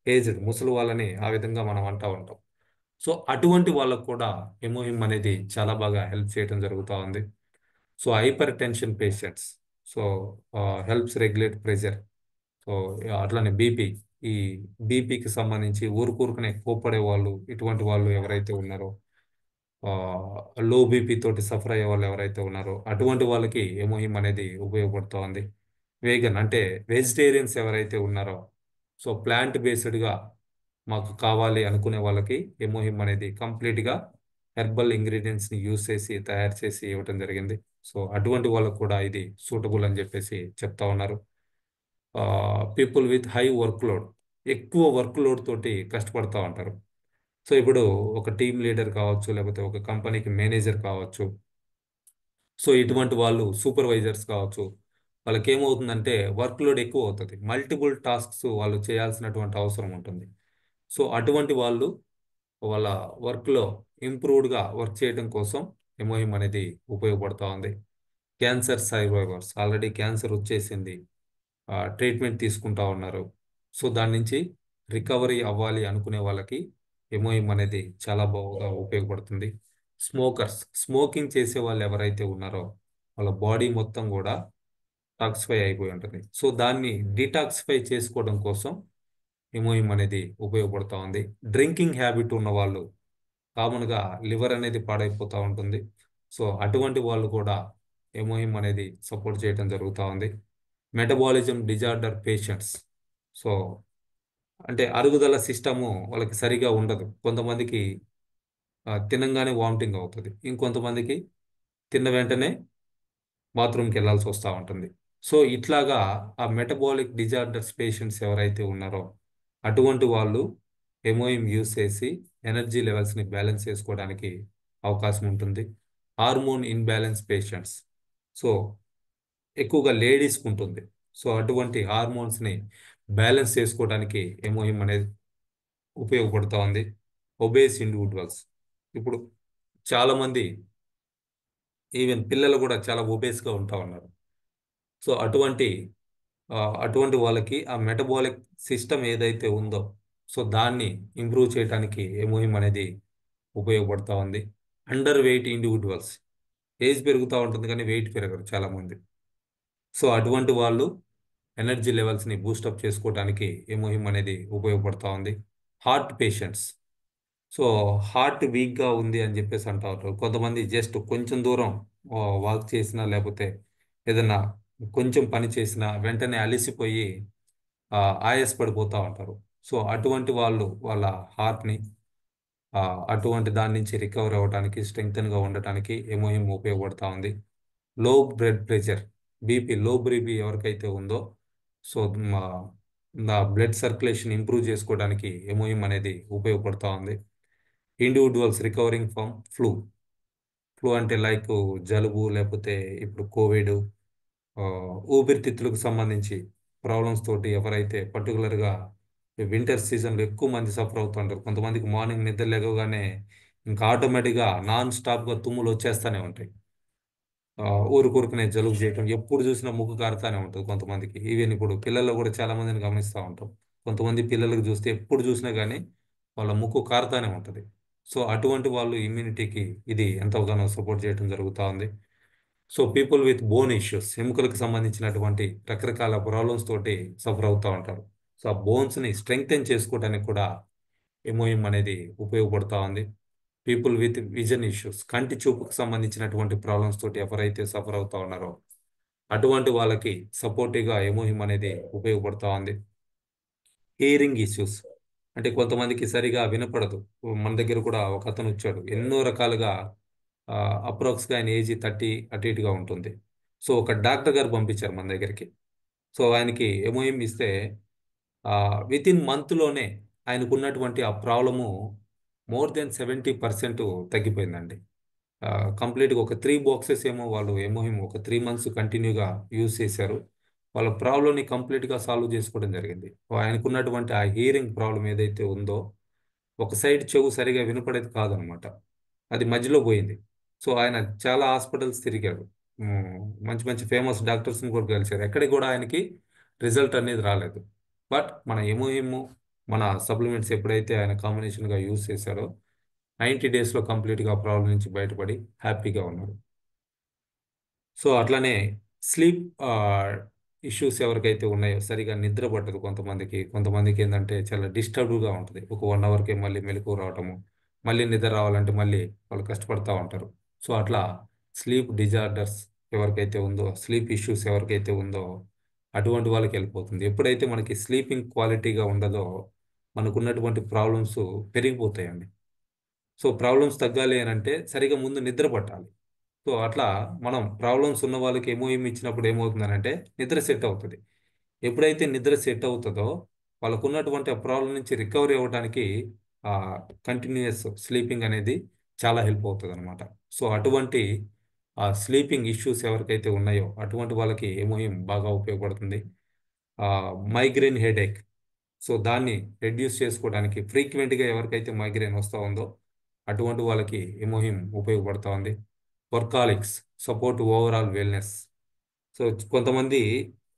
ఏజ్డ్ ముసలి వాళ్ళని ఆ విధంగా మనం అంటా ఉంటాం. సో అటువంటి వాళ్ళకు కూడా ఎమోహిమ్ అనేది చాలా బాగా హెల్ప్ చేయడం జరుగుతూ ఉంది. So hyper tension patients, so helps regulate pressure. So అట్లానే బీపీ, ఈ బీపీకి సంబంధించి ఊరుకూరుకునే కోప్పడే వాళ్ళు, ఇటువంటి వాళ్ళు ఎవరైతే ఉన్నారో, లో బీపీ తోటి సఫర్ అయ్యే వాళ్ళు ఎవరైతే ఉన్నారో, అటువంటి వాళ్ళకి ఎమోహిమ్ అనేది ఉపయోగపడుతోంది. వేగన్ అంటే వెజిటేరియన్స్ ఎవరైతే ఉన్నారో, సో ప్లాంట్ బేస్డ్గా మాకు కావాలి అనుకునే వాళ్ళకి ఎమోహిమ్ అనేది కంప్లీట్గా హెర్బల్ ఇంగ్రీడియంట్స్ని యూస్ చేసి తయారు చేసి ఇవ్వటం జరిగింది. సో అటువంటి వాళ్ళకు కూడా ఇది సూటబుల్ అని చెప్పేసి చెప్తా ఉన్నారు. People with high work load, ఎక్కువ వర్క్ లోడ్ తోటి కష్టపడతా ఉంటారు. సో ఇప్పుడు ఒక టీమ్ లీడర్ కావచ్చు, లేకపోతే ఒక కంపెనీకి మేనేజర్ కావచ్చు, సో ఇటువంటి వాళ్ళు సూపర్వైజర్స్ కావచ్చు, వాళ్ళకి ఏమవుతుందంటే వర్క్ లోడ్ ఎక్కువ అవుతుంది, మల్టిపుల్ టాస్క్స్ వాళ్ళు చేయాల్సినటువంటి అవసరం ఉంటుంది. సో అటువంటి వాళ్ళు వాళ్ళ వర్క్లో ఇంప్రూవ్డ్గా వర్క్ చేయడం కోసం ఎమోహిమ్ అనేది ఉపయోగపడుతూ ఉంది. క్యాన్సర్ సర్వైవర్స్, ఆల్రెడీ క్యాన్సర్ వచ్చేసింది, ట్రీట్మెంట్ తీసుకుంటా ఉన్నారు. సో దాని నుంచి రికవరీ అవ్వాలి అనుకునే వాళ్ళకి ఎమోయిమ్ అనేది చాలా బాగా ఉపయోగపడుతుంది. స్మోకర్స్, స్మోకింగ్ చేసే వాళ్ళు ఎవరైతే ఉన్నారో వాళ్ళ బాడీ మొత్తం కూడా టాక్సిఫై అయిపోయి ఉంటుంది. సో దాన్ని డీటాక్సిఫై చేసుకోవడం కోసం ఎమోయిమ్ అనేది ఉపయోగపడుతూ ఉంది. డ్రింకింగ్ హ్యాబిట్ ఉన్న వాళ్ళు, కామన్గా లివర్ అనేది పాడైపోతూ ఉంటుంది. సో అటువంటి వాళ్ళు కూడా ఎమోహిమ్ అనేది సపోర్ట్ చేయడం జరుగుతూ ఉంది. మెటబాలిజం డిజార్డర్ పేషెంట్స్, సో అంటే అరుగుదల సిస్టము వాళ్ళకి సరిగా ఉండదు. కొంతమందికి తినంగానే వామిటింగ్ అవుతుంది, ఇంకొంతమందికి తిన్న వెంటనే బాత్రూమ్కి వెళ్ళాల్సి వస్తూ ఉంటుంది. సో ఇట్లాగా ఆ మెటబాలిక్ డిజార్డర్స్ పేషెంట్స్ ఎవరైతే ఉన్నారో అటువంటి వాళ్ళు ఎమోయిమ్ యూస్ చేసి ఎనర్జీ లెవెల్స్ని బ్యాలెన్స్ చేసుకోవడానికి అవకాశం ఉంటుంది. హార్మోన్ ఇన్బ్యాలెన్స్ పేషెంట్స్, సో ఎక్కువగా లేడీస్కి ఉంటుంది. సో అటువంటి హార్మోన్స్ని బ్యాలెన్స్ చేసుకోవడానికి ఎమోహిమ్ అనేది ఉపయోగపడుతూ ఉంది. ఒబేస్ ఇండివిజువల్స్, ఇప్పుడు చాలామంది ఈవెన్ పిల్లలు కూడా చాలా ఒబేస్గా ఉంటా ఉన్నారు. సో అటువంటి వాళ్ళకి ఆ మెటబాలిక్ సిస్టమ్ ఏదైతే ఉందో, సో దాన్ని ఇంప్రూవ్ చేయడానికి ఎమోహిమ్ అనేది ఉపయోగపడుతూ ఉంది. అండర్ వెయిట్ ఇండివిజువల్స్, ఏజ్ పెరుగుతూ ఉంటుంది కానీ వెయిట్ పెరగరు చాలామంది. సో అటువంటి వాళ్ళు ఎనర్జీ లెవెల్స్ని బూస్టప్ చేసుకోవడానికి ఎమోహిమ్ అనేది ఉపయోగపడుతూ ఉంది. హార్ట్ పేషెంట్స్, సో హార్ట్ వీక్గా ఉంది అని చెప్పేసి అంటూ ఉంటారు. కొంతమంది జస్ట్ కొంచెం దూరం వాక్ చేసినా, లేకపోతే ఏదన్నా కొంచెం పని చేసినా వెంటనే అలసిపోయి ఆ, ఆయాస పడిపోతూ ఉంటారు. సో అటువంటి వాళ్ళు వాళ్ళ హార్ట్ని అటువంటి దాని నుంచి రికవర్ అవ్వడానికి, స్ట్రెంగ్తన్గా ఉండటానికి ఎమోహిమ్ ఉపయోగపడుతూ ఉంది. లో blood pressure, BP, low BP ఎవరికైతే ఉందో, సో నా బ్లడ్ సర్క్యులేషన్ ఇంప్రూవ్ చేసుకోవడానికి ఎమోయిమ్ అనేది ఉపయోగపడుతూ ఉంది. Individuals recovering from flu, flu అంటే లైక్ జలుబు, లేకపోతే ఇప్పుడు కోవిడ్, ఊపిరితిత్తులకు సంబంధించి ప్రాబ్లమ్స్ తోటి ఎవరైతే పర్టికులర్గా వింటర్ సీజన్లో ఎక్కువ మంది సఫర్ అవుతుంటారు. కొంతమందికి మార్నింగ్ నిద్ర లేవగానే ఇంకా ఆటోమేటిక్గా నాన్ స్టాప్గా తుమ్ములు వచ్చేస్తూనే ఉంటాయి. ఊరుకూరుకునే జలుబు చేయటం, ఎప్పుడు చూసినా ముక్కు కారుతానే ఉంటుంది కొంతమందికి. ఈవెన్ ఇప్పుడు పిల్లల్లో కూడా చాలా మందిని గమనిస్తూ ఉంటాం. కొంతమంది పిల్లలకు చూస్తే ఎప్పుడు చూసినా కానీ వాళ్ళ ముక్కు కారుతానే ఉంటుంది. సో అటువంటి వాళ్ళు ఇమ్యూనిటీకి ఇది ఎంతగానో సపోర్ట్ చేయడం జరుగుతూ ఉంది. So people with bone issues, ఎముకలకు సంబంధించినటువంటి రకరకాల ప్రాబ్లమ్స్ తోటి సఫర్ అవుతూ ఉంటారు. సో ఆ బోన్స్ని స్ట్రెంగ్తెన్ చేసుకోవడానికి కూడా ఎమోయిమ్ అనేది ఉపయోగపడుతూ ఉంది. పీపుల్ విత్ విజన్ ఇష్యూస్, కంటి చూపుకు సంబంధించినటువంటి ప్రాబ్లమ్స్ తోటి ఎవరైతే సఫర్ అవుతా ఉన్నారో అటువంటి వాళ్ళకి సపోర్టివ్గా ఎమోహిమ్ అనేది ఉపయోగపడుతూ ఉంది. హియరింగ్ ఇష్యూస్, అంటే కొంతమందికి సరిగా వినపడదు. మన దగ్గర కూడా ఒక అతను వచ్చాడు, ఎన్నో రకాలుగా అప్రాక్స్గా ఆయన ఏజ్ 30 అటు ఇటుగా ఉంటుంది. సో ఒక డాక్టర్ గారు పంపించారు మన దగ్గరికి. సో ఆయనకి ఎమోయిమ్ ఇస్తే విత్ ఇన్ మంత్లోనే ఆయనకున్నటువంటి ఆ ప్రాబ్లము మోర్ దెన్ 70% తగ్గిపోయిందండి. కంప్లీట్గా ఒక 3 బాక్సెస్ ఏమో వాళ్ళు ఎమోహిమ్ ఒక 3 మంత్స్ కంటిన్యూగా యూజ్ చేశారు. వాళ్ళ ప్రాబ్లమ్ని కంప్లీట్గా సాల్వ్ చేసుకోవడం జరిగింది. ఆయనకున్నటువంటి ఆ హియరింగ్ ప్రాబ్లం ఏదైతే ఉందో, ఒక సైడ్ చెవు సరిగా వినపడేది కాదనమాట, అది మధ్యలో పోయింది. సో ఆయన చాలా హాస్పిటల్స్ తిరిగాడు, ఉమ్, మంచి మంచి ఫేమస్ డాక్టర్స్ని కూడా కలిశారు, ఎక్కడికి కూడా ఆయనకి రిజల్ట్ అనేది రాలేదు. బట్ మన ఎమోహిమ్, మన సప్లిమెంట్స్ ఎప్పుడైతే ఆయన కాంబినేషన్గా యూజ్ చేశాడో 90 డేస్లో కంప్లీట్గా ఆ ప్రాబ్లం నుంచి బయటపడి హ్యాపీగా ఉన్నారు. సో అట్లానే స్లీప్ ఇష్యూస్ ఎవరికైతే ఉన్నాయో, సరిగా నిద్ర పట్టదు కొంతమందికి. కొంతమందికి ఏంటంటే చాలా డిస్టర్బ్డ్గా ఉంటుంది, ఒక 1 అవర్కే మళ్ళీ మెలకువ రావటము, మళ్ళీ నిద్ర రావాలంటే మళ్ళీ వాళ్ళు కష్టపడతా ఉంటారు. సో అట్లా స్లీప్ డిజార్డర్స్ ఎవరికైతే ఉందో, స్లీప్ ఇష్యూస్ ఎవరికైతే ఉందో అటువంటి వాళ్ళకి వెళ్ళిపోతుంది. ఎప్పుడైతే మనకి స్లీపింగ్ క్వాలిటీగా ఉండదో మనకున్నటువంటి ప్రాబ్లమ్స్ పెరిగిపోతాయండి. సో ప్రాబ్లమ్స్ తగ్గాలి అని అంటే సరిగా ముందు నిద్ర పట్టాలి. సో అట్లా మనం ప్రాబ్లమ్స్ ఉన్న వాళ్ళకి ఎమోయిమ్ ఇచ్చినప్పుడు ఏమవుతుందనంటే నిద్ర సెట్ అవుతుంది. ఎప్పుడైతే నిద్ర సెట్ అవుతుందో వాళ్ళకు ఉన్నటువంటి ఆ ప్రాబ్లం నుంచి రికవరీ అవ్వడానికి ఆ కంటిన్యూయస్ స్లీపింగ్ అనేది చాలా హెల్ప్ అవుతుంది అనమాట. సో అటువంటి ఆ స్లీపింగ్ ఇష్యూస్ ఎవరికైతే ఉన్నాయో అటువంటి వాళ్ళకి ఎమోయిమ్ బాగా ఉపయోగపడుతుంది. మైగ్రేన్ హెడేక్, సో దాన్ని రెడ్యూస్ చేసుకోవడానికి, ఫ్రీక్వెంట్గా ఎవరికైతే మైగ్రేన్ వస్తూ ఉందో అటువంటి వాళ్ళకి ఎమోహిమ్ ఉపయోగపడుతూ ఉంది. Workaholics, support overall wellness. So కొంతమంది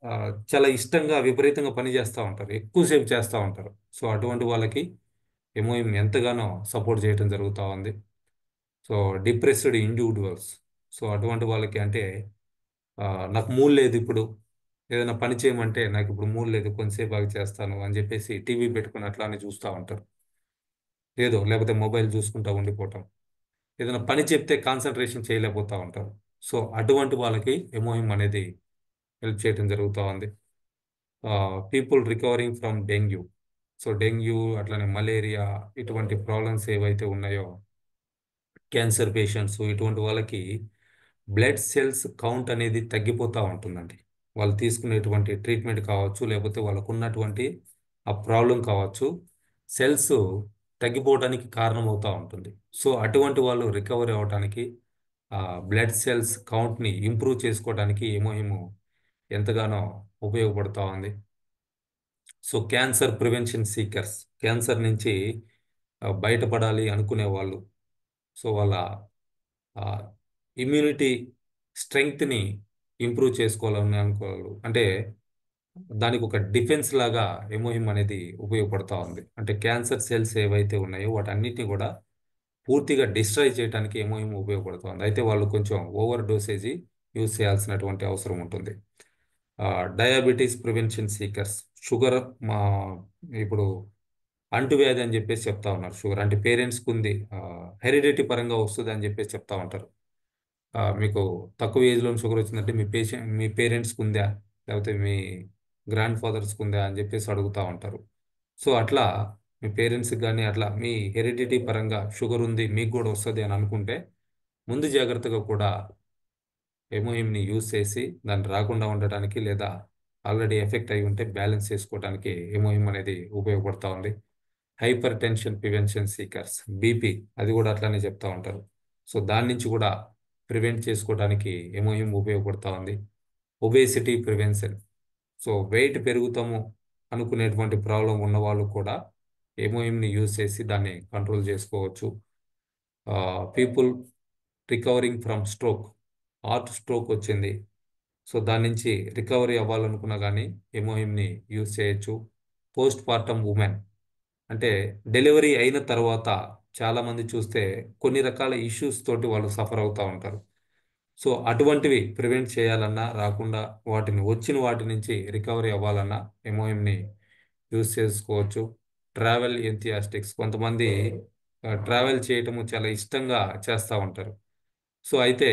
ఆ, చాలా ఇష్టంగా విపరీతంగా పని చేస్తూ ఉంటారు, ఎక్కువసేపు చేస్తూ ఉంటారు. సో అటువంటి వాళ్ళకి ఎమోహిమ్ ఎంతగానో సపోర్ట్ చేయడం జరుగుతూ ఉంది. సో డిప్రెస్డ్ ఇండివిజువల్స్, సో అటువంటి వాళ్ళకి అంటే ఆ, నాకు మూడ్ లేదు ఇప్పుడు, ఏదైనా పని చేయమంటే నాకు ఇప్పుడు మూడ్ లేదు, కొంతసేపు బాగా చేస్తాను అని చెప్పేసి టీవీ పెట్టుకుని అట్లానే చూస్తూ ఉంటారు, ఏదో లేకపోతే మొబైల్ చూసుకుంటూ ఉండిపోవటం, ఏదైనా పని చెప్తే కాన్సన్ట్రేషన్ చేయలేకపోతూ ఉంటారు. సో అటువంటి వాళ్ళకి ఎమోహిమ్ అనేది హెల్ప్ చేయడం జరుగుతూ ఉంది. People recovering from dengue, so dengue అట్లనే మలేరియా ఇటువంటి ప్రాబ్లమ్స్ ఏవైతే ఉన్నాయో, క్యాన్సర్ పేషెంట్స్ ఇటువంటి వాళ్ళకి బ్లడ్ సెల్స్ కౌంట్ అనేది తగ్గిపోతూ ఉంటుందండి. వాళ్ళు తీసుకునేటువంటి ట్రీట్మెంట్ కావచ్చు, లేకపోతే వాళ్ళకు ఉన్నటువంటి ఆ ప్రాబ్లం కావచ్చు, సెల్స్ తగ్గిపోవడానికి కారణమవుతూ ఉంటుంది. సో అటువంటి వాళ్ళు రికవరీ అవ్వడానికి, ఆ బ్లడ్ సెల్స్ కౌంట్ని ఇంప్రూవ్ చేసుకోవడానికి ఏమో ఎంతగానో ఉపయోగపడుతూ ఉంది. So cancer prevention seekers, cancer నుంచి బయటపడాలి అనుకునే వాళ్ళు, సో వాళ్ళ ఇమ్యూనిటీ స్ట్రెంగ్త్ని ఇంప్రూవ్ చేసుకోవాలని అనుకోవాలి అంటే దానికి ఒక డిఫెన్స్ లాగా ఎమోహిమ్ అనేది ఉపయోగపడుతూ ఉంది. అంటే క్యాన్సర్ సెల్స్ ఏవైతే ఉన్నాయో వాటన్నిటిని కూడా పూర్తిగా డిస్ట్రాయ్ చేయడానికి ఎమోహిమ్ ఉపయోగపడుతుంది. అయితే వాళ్ళు కొంచెం ఓవర్ డోసేజీ యూజ్ చేయాల్సినటువంటి అవసరం ఉంటుంది. డయాబెటీస్ ప్రివెన్షన్ సీకర్స్, షుగర్ మా ఇప్పుడు అంటువ్యాధి అని చెప్పేసి చెప్తా ఉన్నారు. షుగర్ అంటే పేరెంట్స్కి ఉంది, హెరిడిటీ పరంగా వస్తుంది అని చెప్పేసి చెప్తా ఉంటారు. మీకు తక్కువ ఏజ్లో షుగర్ వచ్చిందంటే మీ పేరెంట్స్కి ఉందా, లేకపోతే మీ గ్రాండ్ ఫాదర్స్కి ఉందా అని చెప్పేసి అడుగుతూ ఉంటారు. సో అట్లా మీ పేరెంట్స్కి కానీ అట్లా మీ హెరిడిటీ పరంగా షుగర్ ఉంది మీకు కూడా వస్తుంది అని అనుకుంటే ముందు జాగ్రత్తగా కూడా ఎమోయిమ్ని యూజ్ చేసి దాన్ని రాకుండా ఉండటానికి, లేదా ఆల్రెడీ ఎఫెక్ట్ అయి ఉంటే బ్యాలెన్స్ చేసుకోవడానికి ఎమోయిమ్ అనేది ఉపయోగపడుతూ ఉంది. Hyper tension prevention seekers, BP అది కూడా అట్లానే చెప్తా ఉంటారు. సో దాని నుంచి కూడా ప్రివెంట్ చేసుకోవడానికి ఎమోహిమ్ ఉపయోగపడుతూ ఉంది. ఒబేసిటీ ప్రివెన్షన్, సో వెయిట్ పెరుగుతాము అనుకునేటువంటి ప్రాబ్లం ఉన్న వాళ్ళు కూడా ఎమోహిమ్ని యూజ్ చేసి దాన్ని కంట్రోల్ చేసుకోవచ్చు. People recovering from stroke, heart stroke వచ్చింది, సో దాని నుంచి రికవరీ అవ్వాలనుకున్నా కానీ ఎమోహిమ్ని యూజ్ చేయొచ్చు. పోస్ట్ పార్టమ్ ఉమెన్, అంటే డెలివరీ అయిన తర్వాత చాలామంది చూస్తే కొన్ని రకాల ఇష్యూస్ తోటి వాళ్ళు సఫర్ అవుతూ ఉంటారు. సో అటువంటివి ప్రివెంట్ చేయాలన్నా, రాకుండా వచ్చిన వాటి నుంచి రికవరీ అవ్వాలన్నా ఎమోఎంని యూజ్ చేసుకోవచ్చు. ట్రావెల్ ఎంథియాస్టిక్స్, కొంతమంది ట్రావెల్ చేయటము చాలా ఇష్టంగా చేస్తూ ఉంటారు. సో అయితే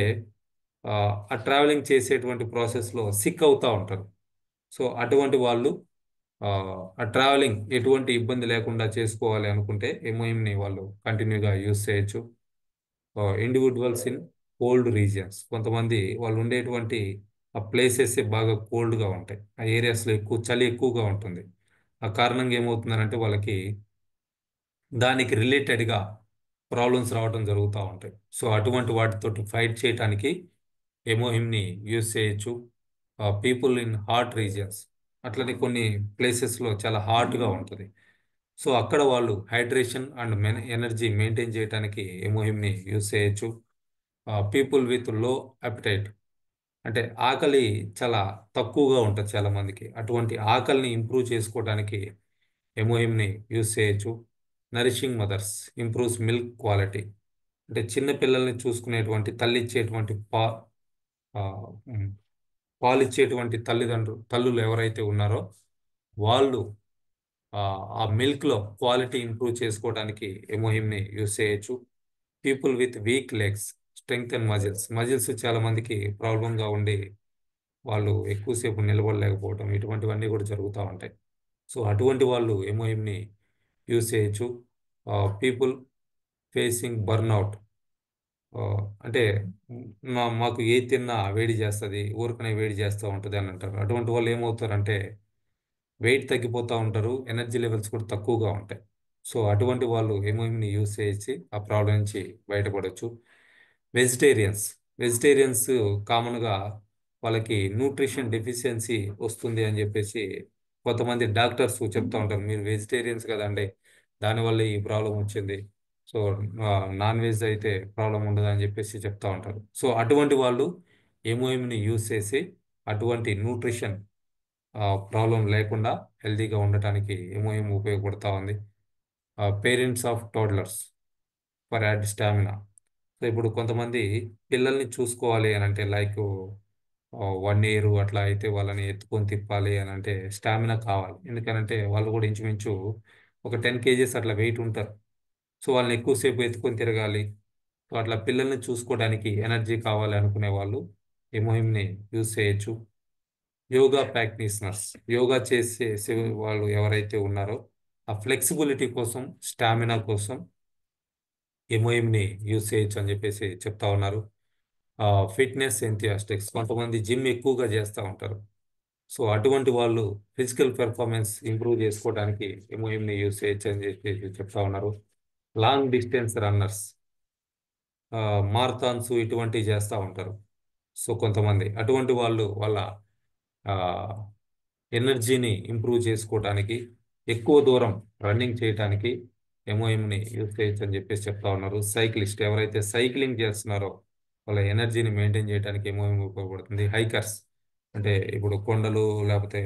ఆ ట్రావెలింగ్ చేసేటువంటి ప్రాసెస్లో సిక్ అవుతూ ఉంటారు. సో అటువంటి వాళ్ళు ఆ ట్రావెలింగ్ ఎటువంటి ఇబ్బంది లేకుండా చేసుకోవాలి అనుకుంటే ఎంఓఎంని వాళ్ళు కంటిన్యూగా యూస్ చేయొచ్చు. ఇండివిజువల్స్ ఇన్ కోల్డ్ రీజియన్స్, కొంతమంది వాళ్ళు ఉండేటువంటి ఆ ప్లేసెస్ బాగా కోల్డ్గా ఉంటాయి, ఆ ఏరియాస్లో ఎక్కువ చలి ఎక్కువగా ఉంటుంది. ఆ కారణంగా ఏమవుతుందంటే వాళ్ళకి దానికి రిలేటెడ్గా ప్రాబ్లమ్స్ రావడం జరుగుతూ ఉంటాయి. సో అటువంటి వాటితో ఫైట్ చేయడానికి ఎమోహిమ్ని యూజ్ చేయొచ్చు. పీపుల్ ఇన్ హాట్ రీజియన్స్, అట్లనే కొన్ని ప్లేసెస్లో చాలా హాట్గా ఉంటుంది. సో అక్కడ వాళ్ళు హైడ్రేషన్ అండ్ ఎనర్జీ మెయింటైన్ చేయడానికి ఎమోహిమ్ని యూజ్ చేయొచ్చు. పీపుల్ విత్ లో అపిటైట్, అంటే ఆకలి చాలా తక్కువగా ఉంటుంది చాలా మందికి, అటువంటి ఆకలిని ఇంప్రూవ్ చేసుకోవడానికి ఎమోహిమ్ని యూజ్ చేయొచ్చు. Nourishing mothers improves milk quality, అంటే చిన్న పిల్లల్ని చూసుకునేటువంటి తల్లి ఇచ్చేటువంటి ఆ, ఉమ్, పాలిచ్చేటువంటి తల్లులు ఎవరైతే ఉన్నారో వాళ్ళు ఆ ఆ మిల్క్లో క్వాలిటీ ఇంప్రూవ్ చేసుకోవడానికి ఎమోహిమ్ని యూజ్ చేయొచ్చు. People with week legs strength and muscles చాలా మందికి ప్రాబ్లంగా ఉండి వాళ్ళు ఎక్కువసేపు నిలబడలేకపోవడం, ఇటువంటివన్నీ కూడా జరుగుతూ ఉంటాయి. సో అటువంటి వాళ్ళు ఎమోహిమ్ని యూజ్ చేయొచ్చు. పీపుల్ ఫేసింగ్ బర్న్అవుట్, అంటే మాకు ఏ తిన్నా వేడి చేస్తుంది, ఊరికనే వేడి చేస్తూ ఉంటుంది అని అంటారు. అటువంటి వాళ్ళు ఏమవుతారంటే వెయిట్ తగ్గిపోతూ ఉంటారు, ఎనర్జీ లెవెల్స్ కూడా తక్కువగా ఉంటాయి. సో అటువంటి వాళ్ళు ఎమోయిమ్ని యూజ్ చేసి ఆ ప్రాబ్లం నుంచి బయటపడవచ్చు. వెజిటేరియన్స్ వెజిటేరియన్స్ కామన్గా వాళ్ళకి న్యూట్రిషన్ డెఫిషియన్సీ వస్తుంది అని చెప్పేసి కొంతమంది డాక్టర్స్ చెప్తా ఉంటారు. మీరు వెజిటేరియన్స్ కదండి, దానివల్ల ఈ ప్రాబ్లం వచ్చింది. సో నాన్ వెజ్ అయితే ప్రాబ్లం ఉండదు అని చెప్పేసి చెప్తా ఉంటారు. సో అటువంటి వాళ్ళు ఎమోయిమ్ని యూజ్ చేసి అటువంటి న్యూట్రిషన్ ప్రాబ్లం లేకుండా హెల్తీగా ఉండటానికి ఎంఓఎం ఉపయోగపడుతూ ఉంది. Parents of toddlers for add stamina, so ఇప్పుడు కొంతమంది పిల్లల్ని చూసుకోవాలి అని అంటే లైక్ 1 year అట్లా అయితే వాళ్ళని ఎత్తుకొని తిప్పాలి అని అంటే స్టామినా కావాలి. ఎందుకనంటే వాళ్ళు కూడా ఇంచుమించు ఒక 10 kgs అట్లా వెయిట్ ఉంటారు. సో వాళ్ళని ఎక్కువసేపు ఎత్తుకొని తిరగాలి. సో అట్లా పిల్లల్ని చూసుకోవడానికి ఎనర్జీ కావాలి అనుకునే వాళ్ళు ఎమోహిమ్ని యూజ్ చేయొచ్చు. యోగా ప్రాక్టీషనర్స్, యోగా చేసే వాళ్ళు ఎవరైతే ఉన్నారో ఆ ఫ్లెక్సిబిలిటీ కోసం, స్టామినా కోసం ఎంఓఎంని యూజ్ చేయొచ్చు అని చెప్పేసి చెప్తా ఉన్నారు. ఫిట్నెస్ ఎంథియాస్టిక్స్, కొంతమంది జిమ్ ఎక్కువగా చేస్తూ ఉంటారు. సో అటువంటి వాళ్ళు ఫిజికల్ పెర్ఫార్మెన్స్ ఇంప్రూవ్ చేసుకోవడానికి ఎంఓఎంని యూజ్ చేయొచ్చు అని చెప్పేసి చెప్తా ఉన్నారు. లాంగ్ డిస్టెన్స్ రన్నర్స్, మారథాన్స్ ఇటువంటివి చేస్తూ ఉంటారు. సో కొంతమంది అటువంటి వాళ్ళు వాళ్ళ ఎనర్జీని ఇంప్రూవ్ చేసుకోవడానికి, ఎక్కువ దూరం రన్నింగ్ చేయడానికి ఎంఓఎంని యూజ్ చేయొచ్చు అని చెప్పేసి చెప్తా ఉన్నారు. సైక్లిస్ట్ ఎవరైతే సైక్లింగ్ చేస్తున్నారో వాళ్ళ ఎనర్జీని మెయింటైన్ చేయడానికి ఎంఓఎం ఉపయోగపడుతుంది. హైకర్స్, అంటే ఇప్పుడు కొండలు లేకపోతే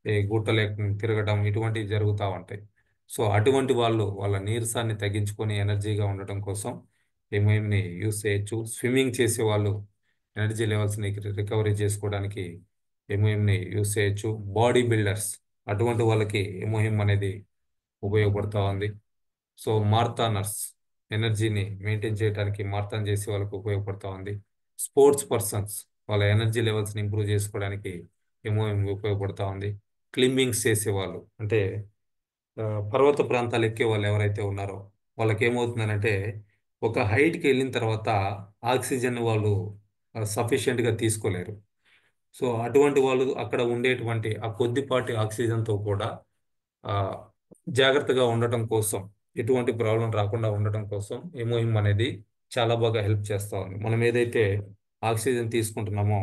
ఈ గుట్టలు తిరగడం ఇటువంటివి జరుగుతూ ఉంటాయి. సో అటువంటి వాళ్ళు వాళ్ళ నీరసాన్ని తగ్గించుకొని ఎనర్జీగా ఉండటం కోసం ఎంఓఎంని యూజ్ చేయొచ్చు. స్విమ్మింగ్ చేసే వాళ్ళు ఎనర్జీ లెవెల్స్ని రికవరీ చేసుకోవడానికి ఎంఓఎంని యూజ్ చేయొచ్చు. బాడీ బిల్డర్స్, అటువంటి వాళ్ళకి ఎంఓఎం అనేది ఉపయోగపడుతూ ఉంది. సో మార్థానర్స్, ఎనర్జీని మెయింటైన్ చేయడానికి మార్థాన్ చేసే వాళ్ళకి ఉపయోగపడుతూ ఉంది. స్పోర్ట్స్ పర్సన్స్ వాళ్ళ ఎనర్జీ లెవెల్స్ని ఇంప్రూవ్ చేసుకోవడానికి ఎంఓఎం ఉపయోగపడుతూ ఉంది. క్లింబింగ్స్ చేసేవాళ్ళు, అంటే పర్వత ప్రాంతాలు ఎక్కే వాళ్ళు ఎవరైతే ఉన్నారో వాళ్ళకి ఏమవుతుందంటే ఒక హైట్కి వెళ్ళిన తర్వాత ఆక్సిజన్ వాళ్ళు సఫిషియెంట్గా తీసుకోలేరు. సో అటువంటి వాళ్ళు అక్కడ ఉండేటువంటి ఆ కొద్దిపాటి ఆక్సిజన్తో కూడా ఆ, జాగ్రత్తగా ఉండటం కోసం, ఎటువంటి ప్రాబ్లం రాకుండా ఉండటం కోసం ఎమోహిమ్ అనేది చాలా బాగా హెల్ప్ చేస్తూ ఉంది. మనం ఏదైతే ఆక్సిజన్ తీసుకుంటున్నామో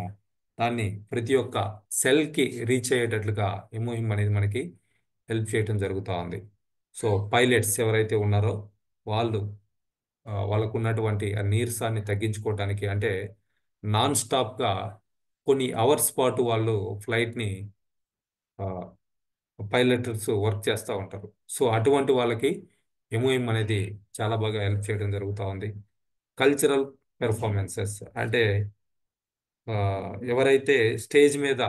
దాన్ని ప్రతి ఒక్క సెల్కి రీచ్ అయ్యేటట్లుగా ఎమోహిమ్ అనేది మనకి హెల్ప్ చేయటం జరుగుతూ ఉంది. సో పైలట్స్ ఎవరైతే ఉన్నారో వాళ్ళు వాళ్ళకు ఉన్నటువంటి ఆ నీరసాన్ని తగ్గించుకోవడానికి, అంటే నాన్ స్టాప్గా కొన్ని అవర్స్ పాటు వాళ్ళు ఫ్లైట్ని పైలట్స్ వర్క్ చేస్తూ ఉంటారు. సో అటువంటి వాళ్ళకి ఎంఓఎం అనేది చాలా బాగా హెల్ప్ చేయడం జరుగుతూ ఉంది. కల్చరల్ పెర్ఫార్మెన్సెస్, అంటే ఆ, ఎవరైతే స్టేజ్ మీద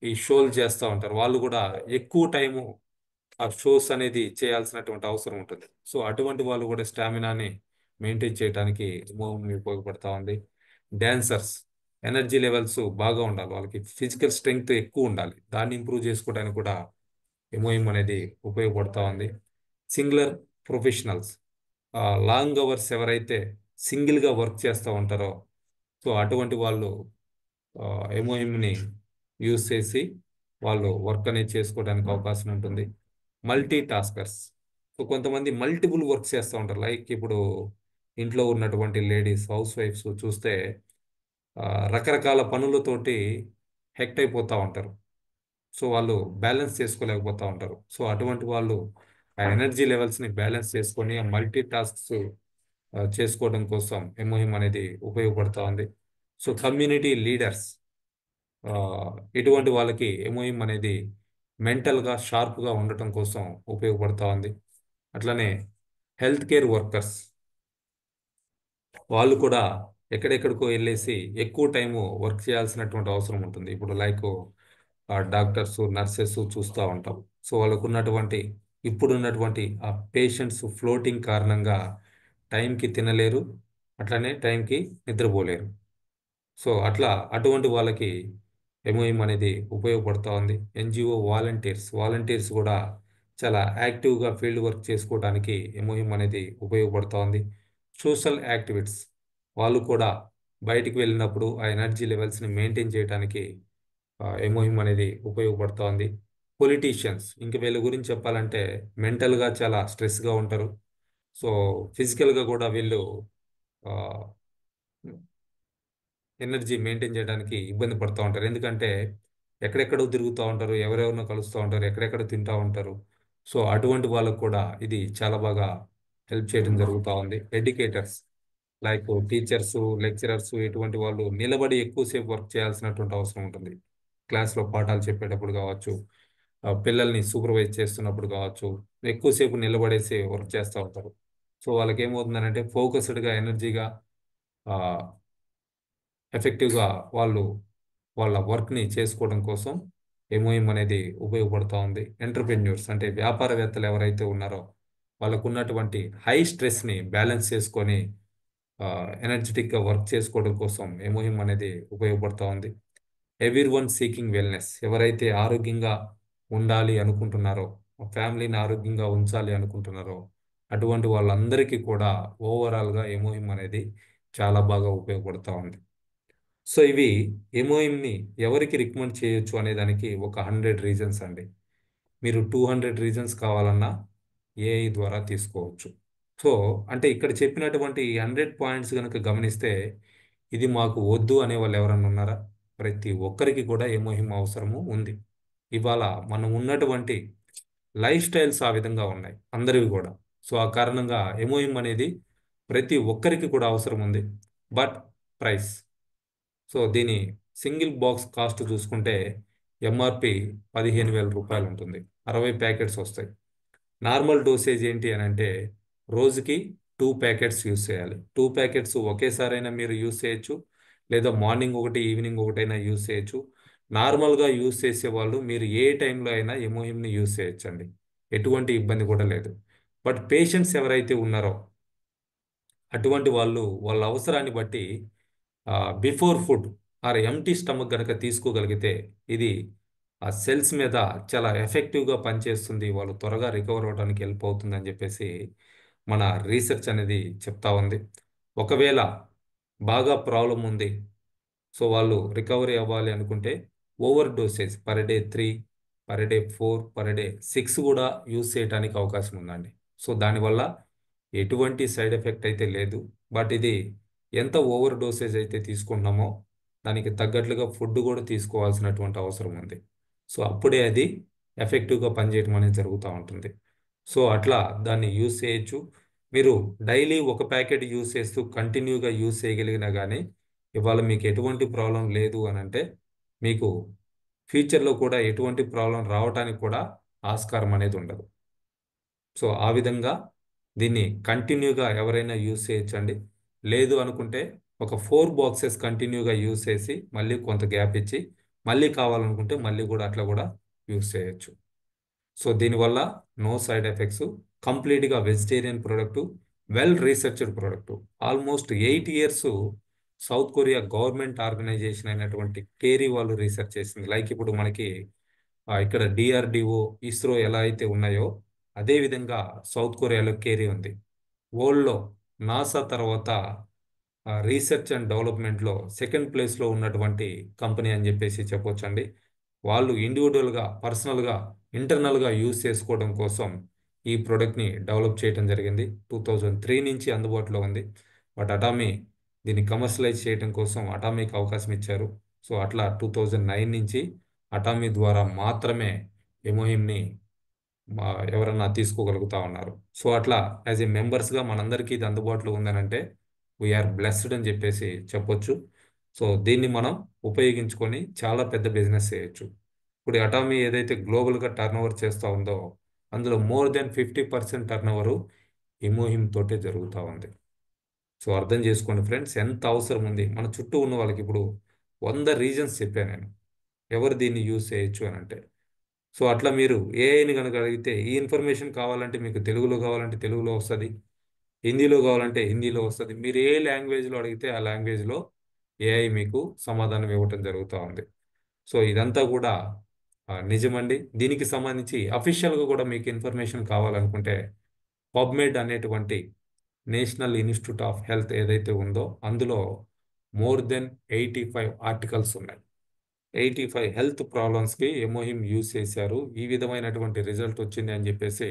ఈ షోలు చేస్తూ ఉంటారు వాళ్ళు కూడా ఎక్కువ టైము ఆ షోస్ అనేది చేయాల్సినటువంటి అవసరం ఉంటుంది. సో అటువంటి వాళ్ళు కూడా స్టామినాని మెయింటైన్ చేయడానికి ఎమోయిమ్ ఉపయోగపడతా ఉంది. డాన్సర్స్ ఎనర్జీ లెవెల్స్ బాగా ఉండాలి, వాళ్ళకి ఫిజికల్ స్ట్రెంగ్త్ ఎక్కువ ఉండాలి, దాన్ని ఇంప్రూవ్ చేసుకోవడానికి కూడా ఎమోయిమ్ అనేది ఉపయోగపడతా ఉంది. సింగులర్ ప్రొఫెషనల్స్, లాంగ్ అవర్స్ ఎవరైతే సింగిల్గా వర్క్ చేస్తూ ఉంటారో, సో అటువంటి వాళ్ళు ఎంఓఎంని యూజ్ చేసి వాళ్ళు వర్క్ అనేది చేసుకోవడానికి అవకాశం ఉంటుంది. మల్టీ టాస్కర్స్, సో కొంతమంది మల్టిపుల్ వర్క్స్ చేస్తూ ఉంటారు. లైక్ ఇప్పుడు ఇంట్లో ఉన్నటువంటి లేడీస్ హౌస్ వైఫ్స్ చూస్తే రకరకాల పనులతోటి హెక్ట్ అయిపోతూ ఉంటారు. సో వాళ్ళు బ్యాలెన్స్ చేసుకోలేకపోతూ ఉంటారు. సో అటువంటి వాళ్ళు ఆ ఎనర్జీ లెవెల్స్ని బ్యాలెన్స్ చేసుకొని ఆ మల్టీ టాస్క్స్ చేసుకోవడం కోసం ఎంఓఎం అనేది ఉపయోగపడుతూ ఉంది. సో కమ్యూనిటీ లీడర్స్, ఆ, ఇటువంటి వాళ్ళకి ఎంఓఎం అనేది మెంటల్గా షార్ప్గా ఉండటం కోసం ఉపయోగపడుతూ ఉంది. అట్లనే హెల్త్ కేర్ వర్కర్స్, వాళ్ళు కూడా ఎక్కడెక్కడికో వెళ్ళేసి ఎక్కువ టైము వర్క్ చేయాల్సినటువంటి అవసరం ఉంటుంది. ఇప్పుడు లైక్ డాక్టర్స్ నర్సెస్ చూస్తూ ఉంటాం. సో వాళ్ళకు ఉన్నటువంటి ఇప్పుడున్నటువంటి ఆ పేషెంట్స్ ఫ్లోటింగ్ కారణంగా టైంకి తినలేరు, అట్లనే టైంకి నిద్రపోలేరు. సో అట్లా అటువంటి వాళ్ళకి ఎంఓఎం అనేది ఉపయోగపడుతూ ఉంది. ఎన్జిఓ వాలంటీర్స్ కూడా చాలా యాక్టివ్గా ఫీల్డ్ వర్క్ చేసుకోవడానికి ఎంఓఎం అనేది ఉపయోగపడుతూ ఉంది. సోషల్ యాక్టివిటీస్, వాళ్ళు కూడా బయటికి వెళ్ళినప్పుడు ఆ ఎనర్జీ లెవెల్స్ని మెయింటైన్ చేయడానికి ఎంఓఎం అనేది ఉపయోగపడుతూ ఉంది. పొలిటీషియన్స్, ఇంక వీళ్ళ గురించి చెప్పాలంటే మెంటల్గా చాలా స్ట్రెస్గా ఉంటారు. సో ఫిజికల్గా కూడా వీళ్ళు ఎనర్జీ మెయింటైన్ చేయడానికి ఇబ్బంది పడుతూ ఉంటారు. ఎందుకంటే ఎక్కడెక్కడో తిరుగుతూ ఉంటారు, ఎవరెవరినో కలుస్తూ ఉంటారు, ఎక్కడెక్కడ తింటూ ఉంటారు. సో అటువంటి వాళ్ళకు కూడా ఇది చాలా బాగా హెల్ప్ చేయడం జరుగుతూ ఉంది. ఎడ్యుకేటర్స్ లైక్ టీచర్స్, లెక్చరర్స్, ఇటువంటి వాళ్ళు నిలబడి ఎక్కువసేపు వర్క్ చేయాల్సినటువంటి అవసరం ఉంటుంది. క్లాస్లో పాఠాలు చెప్పేటప్పుడు కావచ్చు, పిల్లల్ని సూపర్వైజ్ చేస్తున్నప్పుడు కావచ్చు, ఎక్కువసేపు నిలబడేసి వర్క్ చేస్తూ ఉంటారు. సో వాళ్ళకి ఏమవుతుందంటే ఫోకస్డ్గా, ఎనర్జీగా, ఎఫెక్టివ్గా వాళ్ళు వాళ్ళ వర్క్ని చేసుకోవడం కోసం ఎంఓఎం అనేది ఉపయోగపడుతూ ఉంది. ఎంటర్ప్రెన్యూర్స్ అంటే వ్యాపారవేత్తలు ఎవరైతే ఉన్నారో వాళ్ళకు ఉన్నటువంటి హై స్ట్రెస్ని బ్యాలెన్స్ చేసుకొని ఎనర్జెటిక్గా వర్క్ చేసుకోవడం కోసం ఎంఓఎం అనేది ఉపయోగపడుతూ ఉంది. ఎవ్రీ వన్ సీకింగ్ వెల్నెస్, ఎవరైతే ఆరోగ్యంగా ఉండాలి అనుకుంటున్నారో, ఫ్యామిలీని ఆరోగ్యంగా ఉంచాలి అనుకుంటున్నారో, అటువంటి వాళ్ళందరికీ కూడా ఓవరాల్గా ఎంఓఎం అనేది చాలా బాగా ఉపయోగపడుతూ ఉంది. సో ఇవి ఎంఓఎంని ఎవరికి రికమెండ్ చేయొచ్చు అనే దానికి ఒక 100 రీజన్స్ అండి. మీరు 200 రీజన్స్ కావాలన్నా ఏఐ ద్వారా తీసుకోవచ్చు. సో అంటే ఇక్కడ చెప్పినటువంటి 100 పాయింట్స్ కనుక గమనిస్తే ఇది మాకు వద్దు అనే వాళ్ళు ఎవరన్నా ఉన్నారా? ప్రతి ఒక్కరికి కూడా ఎంఓఎం అవసరము ఉంది. ఇవాళ మనం ఉన్నటువంటి లైఫ్ స్టైల్స్ ఆ విధంగా ఉన్నాయి అందరివి కూడా. సో ఆ కారణంగా ఎంఓఎం అనేది ప్రతి ఒక్కరికి కూడా అవసరం ఉంది. బట్ ప్రైస్, సో దీని సింగిల్ బాక్స్ కాస్ట్ చూసుకుంటే ఎంఆర్పి 15,000 రూపాయలు ఉంటుంది. 60 ప్యాకెట్స్ వస్తాయి. నార్మల్ డోసేజ్ ఏంటి అని అంటే రోజుకి 2 ప్యాకెట్స్ యూస్ చేయాలి. 2 ప్యాకెట్స్ ఒకేసారైనా మీరు యూస్ చేయొచ్చు, లేదా మార్నింగ్ ఒకటి ఈవినింగ్ ఒకటైనా యూస్ చేయొచ్చు. నార్మల్గా యూస్ చేసే వాళ్ళు మీరు ఏ టైంలో అయినా ఎంఓఎంని యూస్ చేయొచ్చండి, ఎటువంటి ఇబ్బంది కూడా లేదు. బట్ పేషెంట్స్ ఎవరైతే ఉన్నారో అటువంటి వాళ్ళు వాళ్ళ అవసరాన్ని బట్టి before food or empty stomach గనక తీసుకోగలిగితే ఇది ఆ సెల్స్ మీద చాలా ఎఫెక్టివ్గా పనిచేస్తుంది, వాళ్ళు త్వరగా రికవర్ అవడానికి హెల్ప్ అవుతుంది అని చెప్పేసి మన రీసెర్చ్ అనేది చెప్తా ఉంది. ఒకవేళ బాగా ప్రాబ్లం ఉంది, సో వాళ్ళు రికవరీ అవ్వాలి అనుకుంటే over dosage per day 3, per day 4, per day 6 కూడా యూజ్ చేయడానికి అవకాశం ఉందండి. సో దానివల్ల ఎటువంటి సైడ్ ఎఫెక్ట్ అయితే లేదు. బట్ ఇది ఎంత ఓవర్ డోసేజ్ అయితే తీసుకుంటున్నామో దానికి తగ్గట్లుగా ఫుడ్ కూడా తీసుకోవాల్సినటువంటి అవసరం ఉంది. సో అప్పుడే అది ఎఫెక్టివ్గా పనిచేయడం అనేది జరుగుతూ ఉంటుంది. సో అట్లా దాన్ని యూజ్ చేయొచ్చు. మీరు డైలీ ఒక ప్యాకెట్ యూజ్ చేస్తూ కంటిన్యూగా యూజ్ చేయగలిగినా కానీ ఇవాళ మీకు ఎటువంటి ప్రాబ్లం లేదు అని అంటే మీకు ఫ్యూచర్లో కూడా ఎటువంటి ప్రాబ్లం రావడానికి కూడా ఆస్కారం అనేది ఉండదు. సో ఆ విధంగా దీన్ని కంటిన్యూగా ఎవరైనా యూజ్ చేయొచ్చండి. లేదు అనుకుంటే ఒక 4 బాక్సెస్ కంటిన్యూగా యూజ్ చేసి మళ్ళీ కొంత గ్యాప్ ఇచ్చి మళ్ళీ కావాలనుకుంటే మళ్ళీ కూడా అట్లా కూడా యూజ్ చేయొచ్చు. సో దీనివల్ల నో సైడ్ ఎఫెక్ట్స్, కంప్లీట్గా vegetarian product, well researched product. Almost 8 years South Korea government organization అయినటువంటి కేరీ వాళ్ళు రీసెర్చ్ చేసింది. లైక్ ఇప్పుడు మనకి ఇక్కడ డిఆర్డిఓ, ఇస్రో ఎలా అయితే ఉన్నాయో అదే విధంగా సౌత్ కొరియాలో కేరీ ఉంది. వరల్డ్లో నాసా తర్వాత రీసెర్చ్ అండ్ డెవలప్మెంట్లో సెకండ్ ప్లేస్లో ఉన్నటువంటి కంపెనీ అని చెప్పేసి చెప్పొచ్చండి. వాళ్ళు ఇండివిజువల్గా, పర్సనల్గా, ఇంటర్నల్గా యూజ్ చేసుకోవడం కోసం ఈ ప్రోడక్ట్ని డెవలప్ చేయడం జరిగింది. 2003 నుంచి అందుబాటులో ఉంది. బట్ అటామీ దీన్ని కమర్షియలైజ్ చేయడం కోసం అటామీకి అవకాశం ఇచ్చారు. సో అట్లా 2009 నుంచి అటామీ ద్వారా మాత్రమే ఎమోహిమ్ని ఎవరన్నా తీసుకోగలుగుతా ఉన్నారు. సో అట్లా యాజ్ ఏ మెంబర్స్గా మనందరికీ ఇది అందుబాటులో ఉందనంటే వీఆర్ బ్లెస్డ్ అని చెప్పేసి చెప్పొచ్చు. సో దీన్ని మనం ఉపయోగించుకొని చాలా పెద్ద బిజినెస్ చేయొచ్చు. ఇప్పుడు అటామీ ఏదైతే గ్లోబల్గా టర్న్ చేస్తూ ఉందో అందులో మోర్ దెన్ 50% టర్న్ ఎమోహిమ్ తోటే జరుగుతూ ఉంది. సో అర్థం చేసుకోండి ఫ్రెండ్స్, ఎంత అవసరం ఉంది మన చుట్టూ ఉన్న వాళ్ళకి. ఇప్పుడు 100 రీజన్స్ చెప్పాను నేను ఎవరు దీన్ని యూజ్ చేయొచ్చు అని అంటే. సో అట్లా మీరు ఏఐని కనుక అడిగితే ఈ ఇన్ఫర్మేషన్ కావాలంటే మీకు తెలుగులో కావాలంటే తెలుగులో వస్తుంది, హిందీలో కావాలంటే హిందీలో వస్తుంది. మీరు ఏ లాంగ్వేజ్లో అడిగితే ఆ లాంగ్వేజ్లో ఏఐ మీకు సమాధానం ఇవ్వటం జరుగుతూ ఉంది. సో ఇదంతా కూడా నిజమండి. దీనికి సంబంధించి అఫీషియల్గా కూడా మీకు ఇన్ఫర్మేషన్ కావాలనుకుంటే పబ్మెడ్ అనేటువంటి నేషనల్ ఇన్స్టిట్యూట్ ఆఫ్ హెల్త్ ఏదైతే ఉందో అందులో మోర్ దెన్ 85 ఆర్టికల్స్ ఉన్నాయి. 85 హెల్త్ ప్రాబ్లమ్స్కి ఎమోహిమ్ యూజ్ చేశారు, ఈ విధమైనటువంటి రిజల్ట్ వచ్చింది అని చెప్పేసి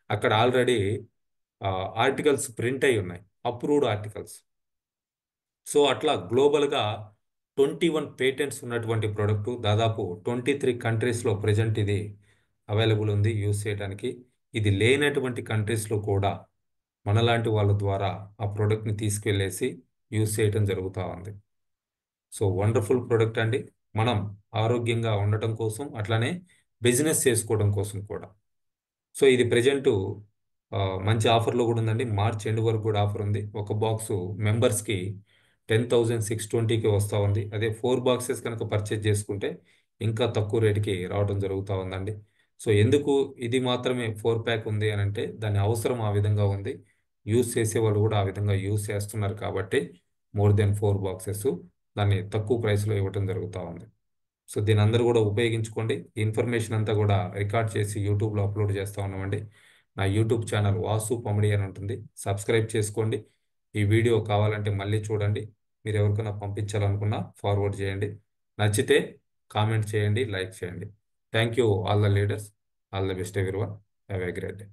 అక్కడ ఆల్రెడీ ఆర్టికల్స్ ప్రింట్ అయి ఉన్నాయి, అప్రూవ్డ్ ఆర్టికల్స్. సో అట్లా గ్లోబల్గా 21 పేటెంట్స్ ఉన్నటువంటి ప్రోడక్ట్, దాదాపు 23 కంట్రీస్లో ప్రజెంట్ ఇది అవైలబుల్ ఉంది యూజ్ చేయడానికి. ఇది లేనటువంటి కంట్రీస్లో కూడా మనలాంటి వాళ్ళ ద్వారా ఆ ప్రోడక్ట్ని తీసుకెళ్ళేసి యూజ్ చేయడం జరుగుతూ ఉంది. సో వండర్ఫుల్ ప్రోడక్ట్ అండి. మనం ఆరోగ్యంగా ఉండటం కోసం, అట్లానే బిజినెస్ చేసుకోవడం కోసం కూడా. సో ఇది ప్రజెంటు మంచి ఆఫర్లో కూడా ఉందండి. మార్చ్ ఎండ్ వరకు కూడా ఆఫర్ ఉంది. ఒక బాక్సు మెంబర్స్కి 10,620కి వస్తూ ఉంది. అదే 4 బాక్సెస్ కనుక పర్చేజ్ చేసుకుంటే ఇంకా తక్కువ రేటుకి రావడం జరుగుతూ ఉందండి. సో ఎందుకు ఇది మాత్రమే 4 ప్యాక్ ఉంది అని అంటే దాని అవసరం ఆ విధంగా ఉంది, యూజ్ చేసే వాళ్ళు కూడా ఆ విధంగా యూజ్ చేస్తున్నారు కాబట్టి మోర్ దెన్ 4 బాక్సెస్ దాన్ని తక్కువ ప్రైస్లో ఇవ్వడం జరుగుతూ ఉంది. సో దీని అందరూ కూడా ఉపయోగించుకోండి. ఈ ఇన్ఫర్మేషన్ అంతా కూడా రికార్డ్ చేసి యూట్యూబ్లో అప్లోడ్ చేస్తూ ఉన్నామండి. నా యూట్యూబ్ ఛానల్ వాసు పమిడి అని ఉంటుంది, సబ్స్క్రైబ్ చేసుకోండి. ఈ వీడియో కావాలంటే మళ్ళీ చూడండి. మీరు ఎవరికైనా పంపించాలనుకున్నా ఫార్వర్డ్ చేయండి. నచ్చితే కామెంట్ చేయండి, లైక్ చేయండి. Thank you all the leaders. All the best everyone. Have a great day.